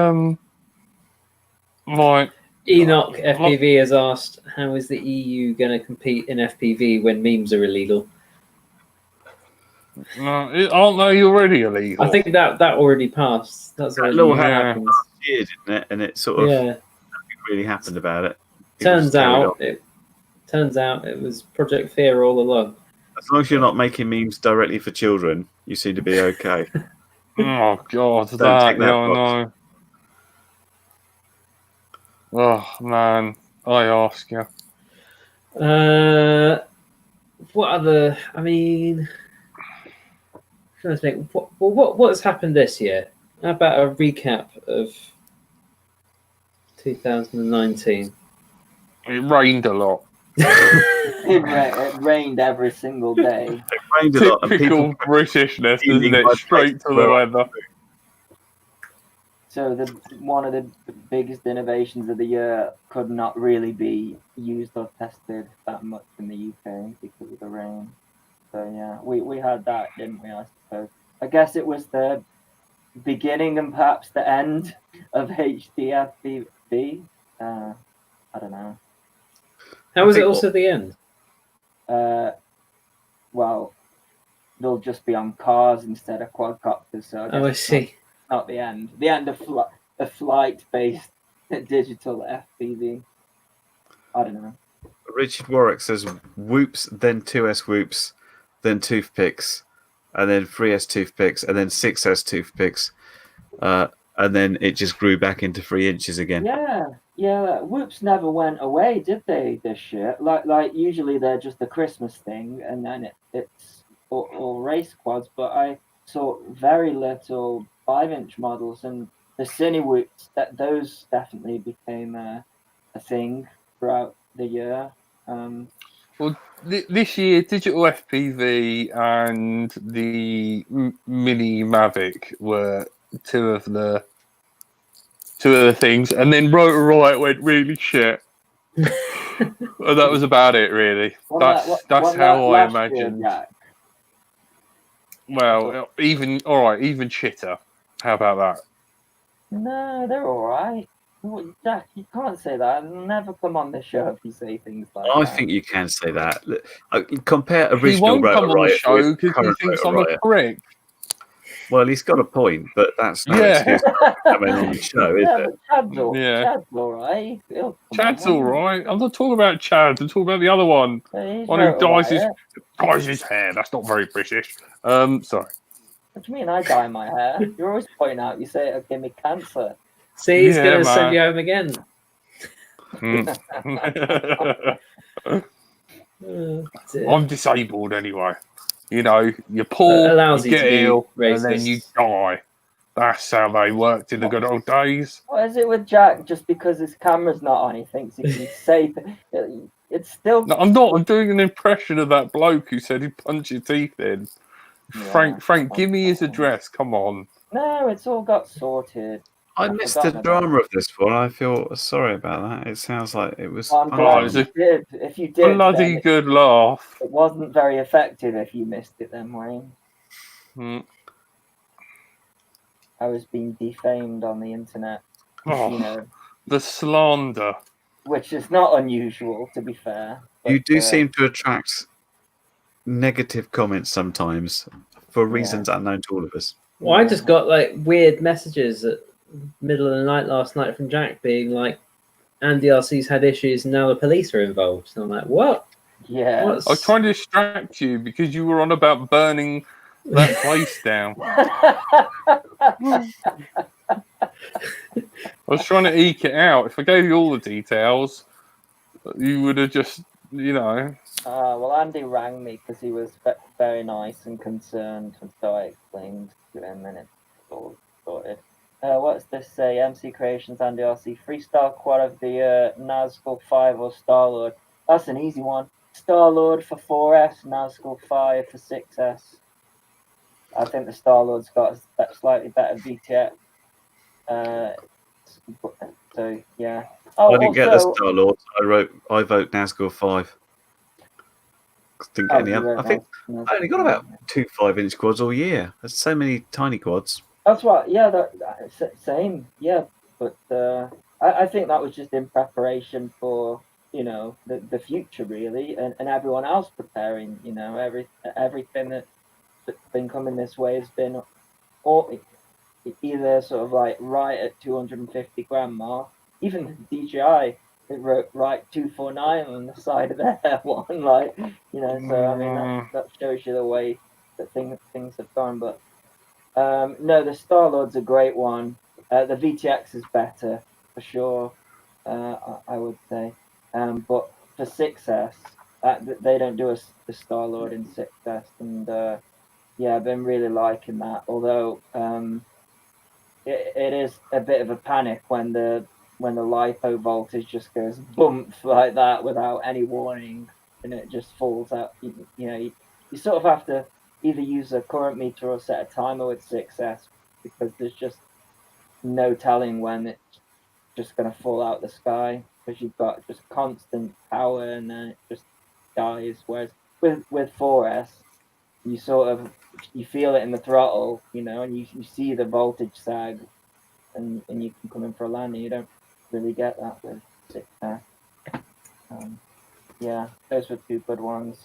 like Enoch FPV has asked, how is the EU going to compete in FPV when memes are illegal? aren't they already illegal? I think that already passed. That's already law happened. last year, didn't it? And it sort of nothing really happened about it. People Turns just carried on. out it was Project Fear all along. As long as you're not making memes directly for children, you seem to be okay. Oh God, Don't that tick that yeah, I box. know. Oh man, I ask you. What other? I mean, I'm trying to think. What's happened this year? How about a recap of 2019? It rained a lot. It rained every single day. It rained a lot, and Typical people Britishness, isn't feeling it? my Straight place to the where weather. So one of the biggest innovations of the year could not really be used or tested that much in the UK because of the rain. So yeah, we had that, didn't we? I suppose. I guess it was the beginning and perhaps the end of HDFBB. I don't know. How was it also the end? Well, they'll just be on cars instead of quadcopters. So I see. Not the end. The end of flight-based digital FPV. I don't know. Richard Warwick says whoops, then 2S whoops, then toothpicks, and then 3S toothpicks, and then 6S toothpicks, and then it just grew back into 3 inches again. Yeah. Whoops never went away, did they? This year, like usually they're just a Christmas thing, and then it's all race quads. But I saw very little 5-inch models, and the cine whoops. Those definitely became a thing throughout the year. Well, this year, digital FPV and the Mini Mavic were two of the things, and then Rotor Riot went really shit. Well, that was about it, really. That's how I imagined. Well, even Chitter. How about that? No, they're all right. Jack, you can't say that. I'll never come on this show if you say things like that. I think you can say that. Compare original He won't come on the show because he thinks I'm a prick. Well, he's got a point, but that's no excuse for coming on the show, is it? Chad's all right. Chad's all right. I'm not talking about Chad. I'm talking about the other one. One who dyes his hair. That's not very British. Sorry. What do you mean I dye my hair? You're always pointing out. You say it'll give me cancer. See, he's going to send you home again. I'm disabled anyway. You know, you're poor, you get ill, and then you die. That's how they worked in the good old days. What is it with Jack? Just because his camera's not on, he thinks he can say it's still. No, I'm not. I'm doing an impression of that bloke who said he'd punch your teeth in. Yeah, Frank, give me his address. Come on. No, it's all got sorted. I missed the drama of this one. I feel sorry about that. It sounds like it was. If you did, bloody good laugh. It wasn't very effective. If you missed it, then Wayne. I was being defamed on the internet. Oh, you know, the slander, which is not unusual, to be fair. But, you do seem to attract negative comments sometimes for reasons unknown to all of us. Well, I just got like weird messages at middle of the night last night from Jack being like, Andy RC's had issues and now the police are involved. And I'm like, what? Yeah. I was trying to distract you because you were on about burning that place down. I was trying to eke it out. If I gave you all the details, you would have just, you know. Well, Andy rang me because he was very nice and concerned, and so I explained to him, and it's all sorted. What's this say? MC Creations, Andy RC, freestyle quad of the year, Nazgul 5 or Starlord? That's an easy one. Starlord for 4S, Nazgul 5 for 6S. I think the Starlord's got a slightly better VTX. So yeah. I didn't get the Starlord. I vote Nazgul 5. think any other. I think I only got about 2 5-inch quads all year. There's so many tiny quads. That's right. Yeah, same. Yeah, but I think that was just in preparation for the future really, and everyone else preparing. Everything that's been coming this way has been either sort of like right at 250 gram mark. Even DJI, it wrote right 249 on the side of their one, like So I mean that shows you the way that things have gone. But no, the Star-Lord's a great one. The VTX is better for sure. I would say, but for 6S, they don't do the Star-Lord in 6S, and yeah, I've been really liking that. Although it is a bit of a panic when the LiPo voltage just goes bump like that without any warning, and it just falls out. You sort of have to either use a current meter or set a timer with 6S, because there's just no telling when it's just going to fall out the sky, because you've got just constant power and then it just dies. Whereas with 4S, you sort of feel it in the throttle, and you see the voltage sag, and you can come in for a landing. You don't really get that with 6S. Yeah, those were 2 good ones.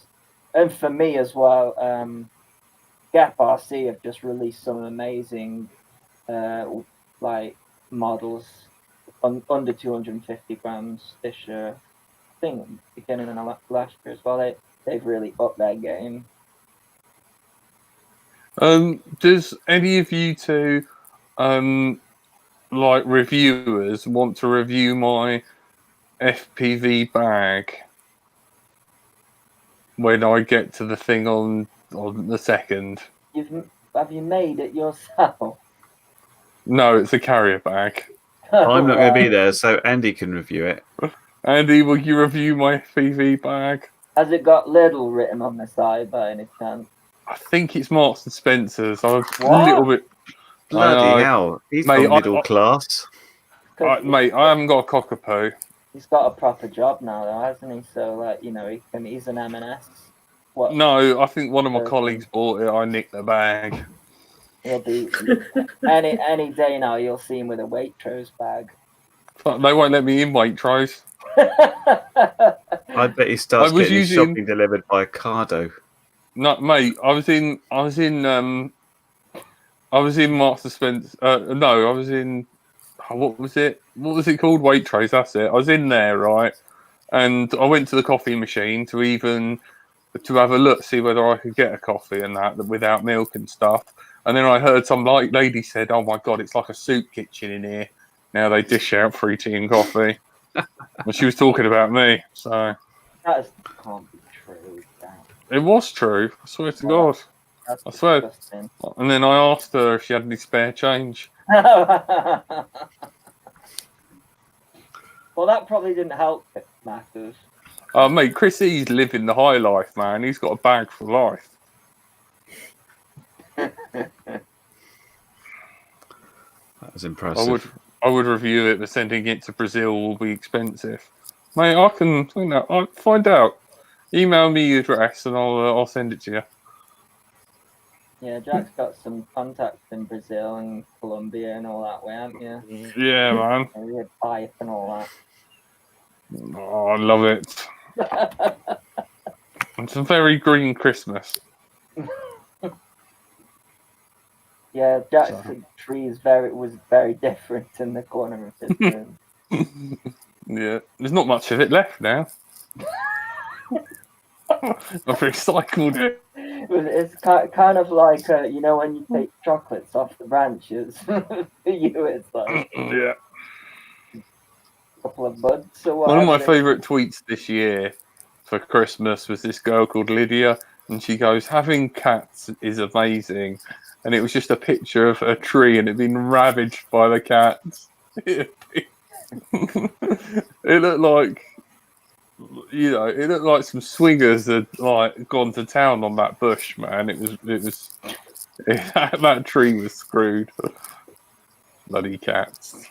And for me as well, Gap RC have just released some amazing like models under 250 grams this year. I think beginning of last year as well. They've really upped their game. Does any of you two, like reviewers, want to review my FPV bag when I get to the thing on the 2nd? Have you made it yourself? No, it's a carrier bag. I'm not going to be there, so Andy can review it. Andy, will you review my FPV bag? Has it got Lidl written on the side by any chance? I think it's Marks and Spencer's. I'm a little bit. Bloody hell! He's from middle class. Mate, I haven't got a cockapoo. He's got a proper job now, though, hasn't he? So, he's an M&S. No, I think one of my colleagues bought it. I nicked the bag. He'll be any day now. You'll see him with a Waitrose bag. They won't let me in Waitrose. I bet he starts getting his shopping delivered by Ocado. No, mate. I was in Marks and Spencer. No, I was in. What was it? What was it called? Waitrose. That's it. I was in there, right? And I went to the coffee machine to have a look, see whether I could get a coffee and that without milk and stuff. And then I heard some lady said, "Oh my god, it's like a soup kitchen in here. Now they dish out free tea and coffee." And she was talking about me, so that can't be true. It was true. I swear to God. I swear. Disgusting. And then I asked her if she had any spare change. Well, that probably didn't help matters. Mate, Chris E's living the high life, man. He's got a bag for life. That was impressive. I would review it, but sending it to Brazil will be expensive. Mate, I'll find out. Email me your address and I'll send it to you. Yeah, Jack's got some contacts in Brazil and Colombia and all that way, haven't you? Yeah, man. With pipe and all that. Oh, I love it. It's a very green Christmas. Yeah, Jack's tree was very different in the corner of his room. Yeah, there's not much of it left now. I've recycled it. It's kind of like when you take chocolates off the branches. For you, it's like yeah, a couple of buds. Or one of my favourite tweets this year for Christmas was this girl called Lydia, and she goes, "Having cats is amazing," and it was just a picture of a tree and it'd been ravaged by the cats. It looked like. It looked like some swingers had gone to town on that bush, man. That tree was screwed. Bloody cats.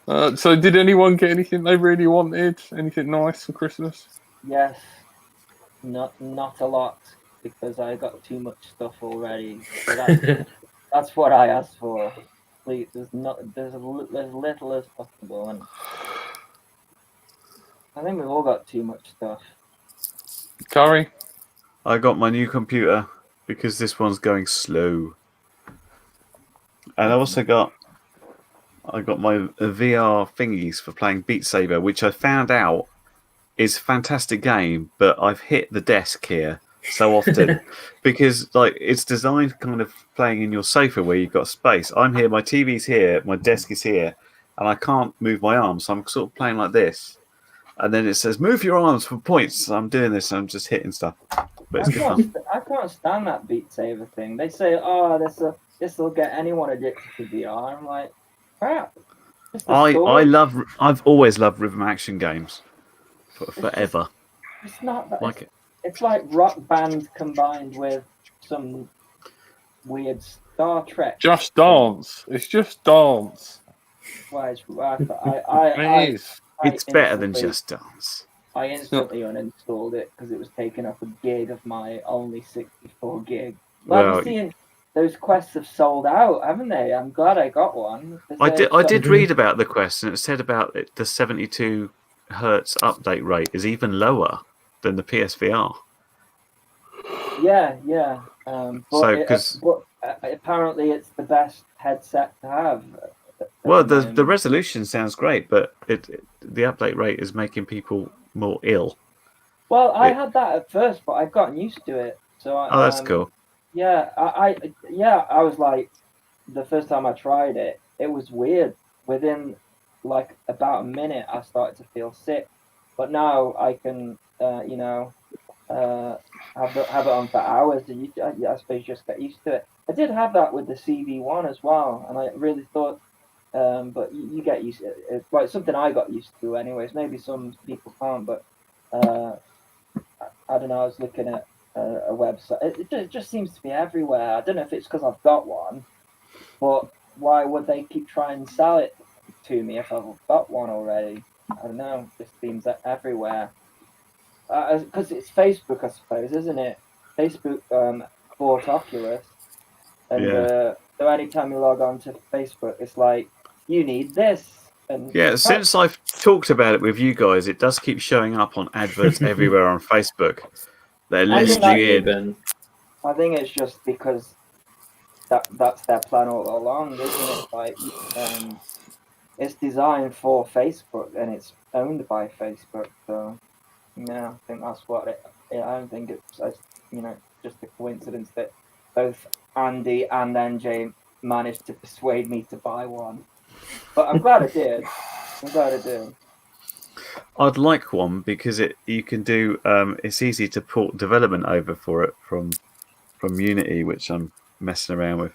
So did anyone get anything they really wanted? Anything nice for Christmas? Yes. Not a lot, because I got too much stuff already. So that's what I asked for. Please, there's as little as possible, and I think we've all got too much stuff. Curry? I got my new computer because this one's going slow. And I also got my VR thingies for playing Beat Saber, which I found out is a fantastic game, but I've hit the desk here so often because like it's designed kind of playing in your sofa where you've got space. I'm here, my TV's here, my desk is here, and I can't move my arms, so I'm sort of playing like this. And then it says, move your arms for points. So I'm doing this, and I'm just hitting stuff. But it's good fun. I can't stand that Beat Saber thing. They say, "Oh, this will get anyone addicted to VR." I'm like, crap. I've always loved rhythm action games forever. It's not that. Like it's like Rock Band combined with some weird Star Trek. Just dance. It's just dance. Well, it's better than Just Dance. I instantly uninstalled it because it was taking up a gig of my only 64 gig. Well, I've seen those quests have sold out, haven't they? I'm glad I got one. I did read about the quest, and it said about it, the 72 hertz update rate is even lower than the PSVR. Yeah. But apparently it's the best headset to have. Well, the resolution sounds great, but the update rate is making people more ill. Well, I had that at first, but I've gotten used to it. So that's cool. Yeah, I was like, the first time I tried it, it was weird. Within like about a minute, I started to feel sick. But now I can, have it on for hours, and I suppose you just get used to it. I did have that with the CV1 as well, and I really thought. But you get used to it. It's like something I got used to anyways. Maybe some people can't, but I don't know. I was looking at a website. It just seems to be everywhere. I don't know if it's because I've got one, but why would they keep trying to sell it to me if I've got one already? I don't know. It just seems everywhere. Because it's Facebook, I suppose, isn't it? Facebook bought Oculus, and so anytime you log on to Facebook, it's like, you need this. And since I've talked about it with you guys, it does keep showing up on adverts everywhere on Facebook. They're listing in. I think it's just because that's their plan all along, isn't it? Like, it's designed for Facebook and it's owned by Facebook. So, yeah, I think that's what it. I don't think it's just a coincidence that both Andy and NJ managed to persuade me to buy one. But I'm glad I did. I'd like one because you can do. It's easy to port development over for it from Unity, which I'm messing around with,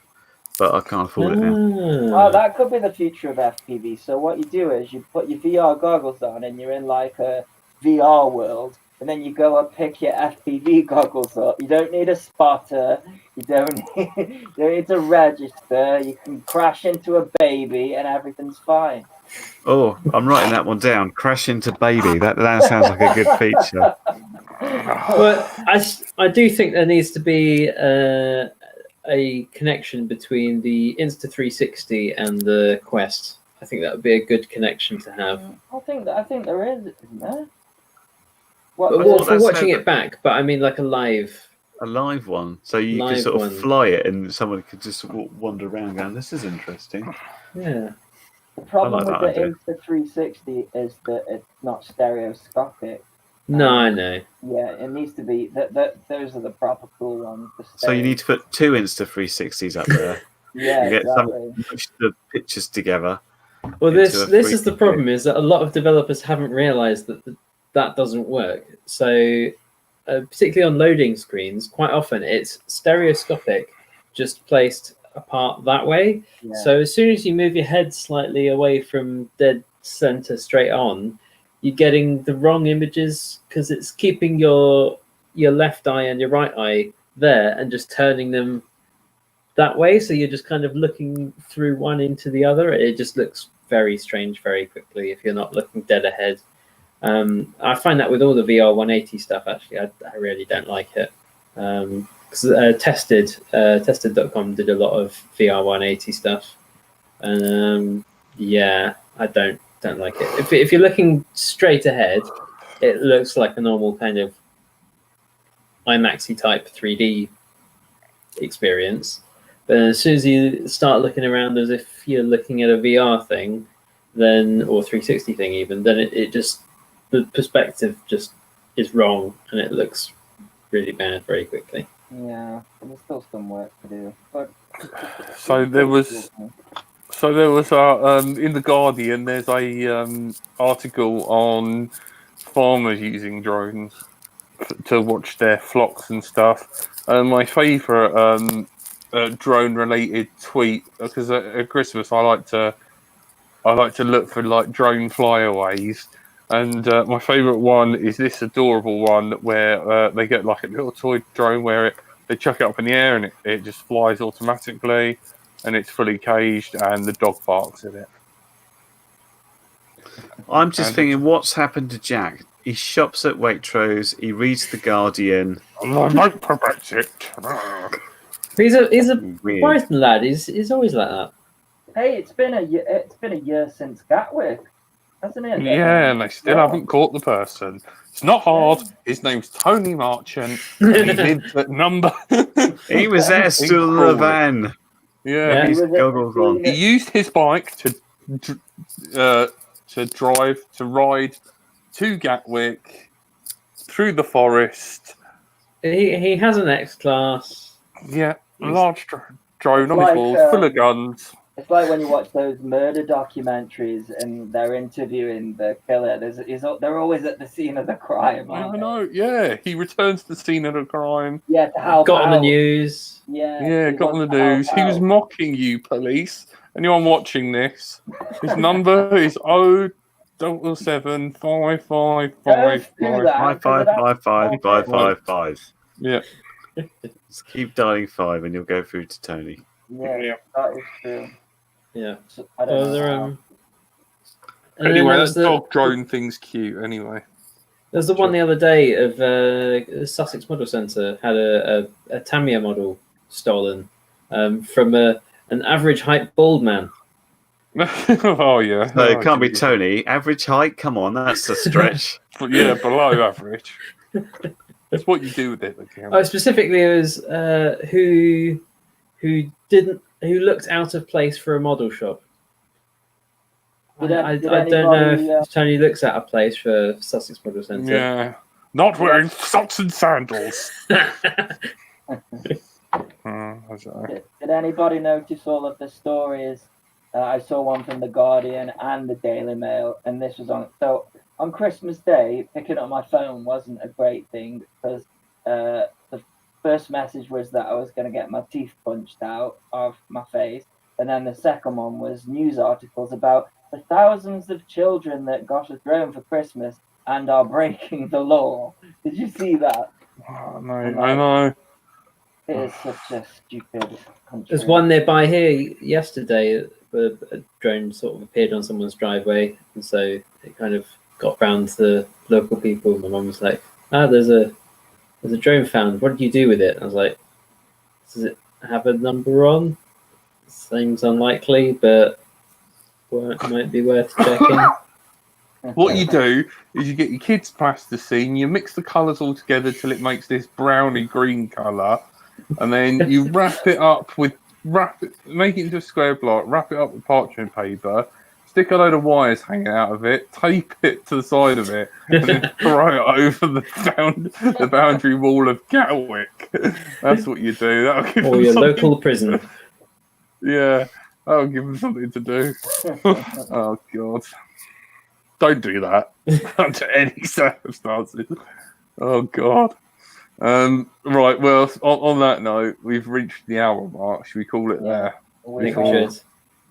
but I can't afford it now. Oh, that could be the future of FPV. So what you do is you put your VR goggles on and you're in like a VR world, and then you go and pick your FPV goggles up. You don't need a spotter. You don't need to register. You can crash into a baby and everything's fine. Oh, I'm writing that one down. Crash into baby. That sounds like a good feature. But I do think there needs to be a connection between the Insta360 and the Quest. I think that would be a good connection to have. I think there is, isn't there? Well, for watching it back, but I mean like a live one, so you can sort of fly it, and someone could just wander around going, "This is interesting." Yeah. The problem with the Insta360 is that it's not stereoscopic. No, I know. Yeah, it needs to be. Those are the proper cool ones. So you need to put 2 Insta360s up there. Yeah, you get exactly. Push the pictures together. Well, this is the problem: is that a lot of developers haven't realised that doesn't work. So, particularly on loading screens, quite often it's stereoscopic, just placed apart that way. Yeah. So as soon as you move your head slightly away from dead center straight on, you're getting the wrong images because it's keeping your left eye and your right eye there and just turning them that way. So you're just kind of looking through one into the other. It just looks very strange very quickly if you're not looking dead ahead. I find that with all the VR 180 stuff, actually, I really don't like it. Tested.com did a lot of VR 180 stuff, and I don't like it. If you're looking straight ahead, it looks like a normal kind of IMAXy type 3D experience. But as soon as you start looking around as if you're looking at a VR thing, then or 360 thing even, then it just the perspective just is wrong and it looks really bad very quickly. Yeah, there's still some work to do. But So there was in the Guardian. There's a article on farmers using drones to watch their flocks and stuff. And my favourite drone-related tweet, because at Christmas I like to look for like drone flyaways. And my favourite one is this adorable one where they get like a little toy drone where they chuck it up in the air and it just flies automatically, and it's fully caged, and the dog barks at it. I'm just thinking, what's happened to Jack? He shops at Waitrose. He reads the Guardian. I might protect it. He's a Weird. Brighton lad. He's always like that. hey, it's been a year since Gatwick, hasn't it? Yeah, and they still haven't caught the person. It's not hard. His name's Tony Marchant. And he lived at number. He was there still in the van. Yeah, His goggles on. he used his bike to ride to Gatwick through the forest. He has an X-Class. Yeah, a large drone on like, his walls, full of guns. It's like when you watch those murder documentaries and they're interviewing the killer. They're always at the scene of the crime. I know. Yeah, he returns to the scene of the crime. Yeah, to help Got on the out. news. Yeah, Got on the wants to help news. He was out. mocking you, police. Anyone watching this? His number is 077 555 Don't do that. 5555555. Yeah. Just keep dialing 5 and you'll go through to Tony. Yeah, that is true. Yeah. So, I don't know. how. And then Anyway, there's that dog drone thing's cute. Anyway, there's the one the other day of Sussex Model Centre had a Tamiya model stolen from an average height bald man. oh yeah. No, it can't be Tony. Average height? Come on, that's a stretch. But yeah, below average. That's what you do with it. Oh, specifically, it was who looked out of place for a model shop. I don't know if Tony looks out of place for Sussex Model Centre. Yeah, not wearing socks and sandals. Did anybody notice all of the stories? I saw one from the Guardian and the Daily Mail, and this was on Christmas Day. Picking up my phone wasn't a great thing because the first message was that I was going to get my teeth punched out of my face, and then the second one was news articles about the thousands of children that got a drone for Christmas and are breaking the law. Did you see that? Oh, no, I know. It is such a stupid country. There's one nearby here yesterday where a drone sort of appeared on someone's driveway, and so it kind of got round to the local people. My mum was like, there's a drone found. What did you do with it? I was like, does it have a number on? Seems unlikely, but might be worth checking. What you do is you get your kids plasticine, you mix the colours all together till it makes this browny green colour, and then you make it into a square block, wrap it up with parchment paper, stick a load of wires hanging out of it, tape it to the side of it, and then throw it over the boundary wall of Gatwick. That's what you do. That'll give Or them your something. local prison. Yeah, that'll give them something to do. Oh, God. Don't do that under any circumstances. Oh, God. Right, well, on that note, we've reached the hour mark. Should we call it there? I think we should. I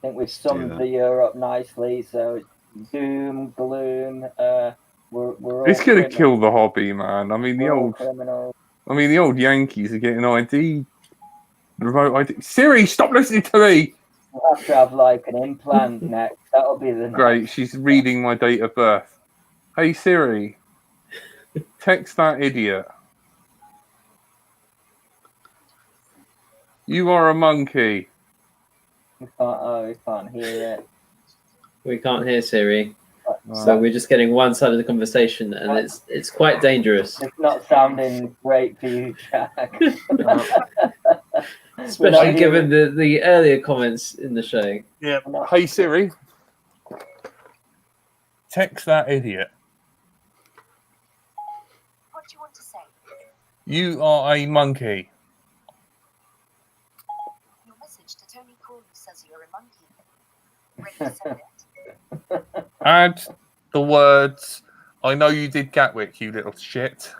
think we've summed the year up nicely. So, doom, gloom. We're all It's going to criminals. kill the hobby, man. I mean, We're all criminals. the old Yankees are getting remote ID. Siri, stop listening to me! We'll have to have like an implant next. That'll be the Great, she's reading my date of birth. Hey Siri, text that idiot. You are a monkey. We can't hear it. We can't hear Siri, Uh, so we're just getting one side of the conversation, and it's quite dangerous. It's not sounding great for you, Jack. Especially given the earlier comments in the show. Yeah. Hey Siri, text that idiot. What do you want to say? You are a monkey. Your message to Tony Corley says you're a monkey. Ready to send it? Add the words, I know you did Gatwick, you little shit.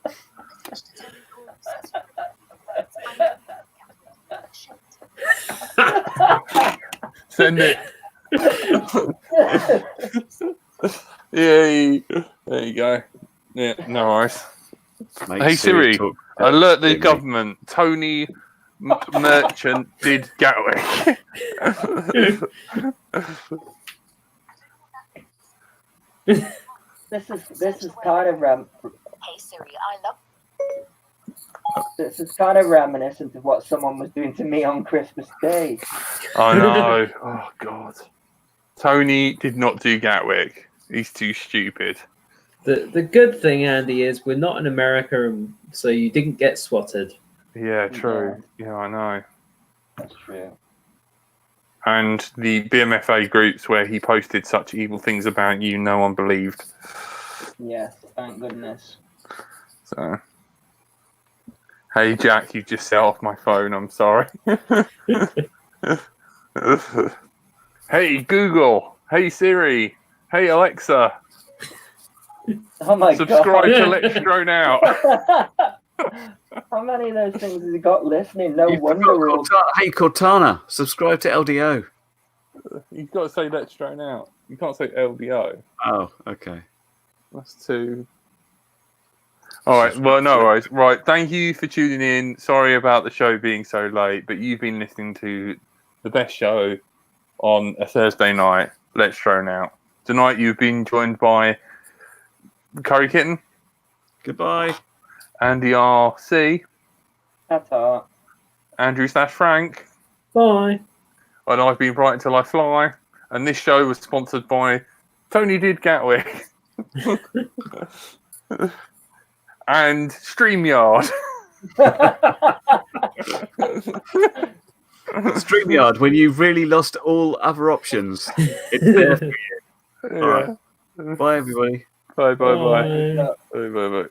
Message to Tony Corley says you're a monkey. I know you shit. Send it. Yay. There you go. Yeah, no worries. Make Hey Siri, talk alert the Siri. government. Tony Merchant did Gatwick. This is kind of Hey Siri, I love. this is kind of reminiscent of what someone was doing to me on Christmas Day. I know. Oh God. Tony did not do Gatwick. He's too stupid. The good thing, Andy, is we're not in America, so you didn't get swatted. Yeah, true. Yeah, I know. That's true. And the BMFA groups where he posted such evil things about you, no one believed. Yes, thank goodness. So, hey Jack, you just set off my phone. I'm sorry. Hey Google. Hey Siri. Hey Alexa. Oh my Subscribe god. to Let's Drone Out. How many of those things has he got listening? No You wonder forgot we're all... Hey Cortana, subscribe to LDO. You've got to say Let's Drone Out. You can't say LDO. Oh, okay. That's two. All right. Well, no worries. Right. Thank you for tuning in. Sorry about the show being so late, but you've been listening to the best show on a Thursday night. Let's Drone Out. Tonight you've been joined by Curry Kitten, Goodbye. Andy RC, Ta-ta. Andrew / Frank, Bye. and I've been Bright Until I Fly. And this show was sponsored by Tony Did Gatwick and StreamYard. StreamYard, when you've really lost all other options. It's there for you. Yeah. All right. Bye, everybody. Bye bye bye. Bye. Bye bye bye.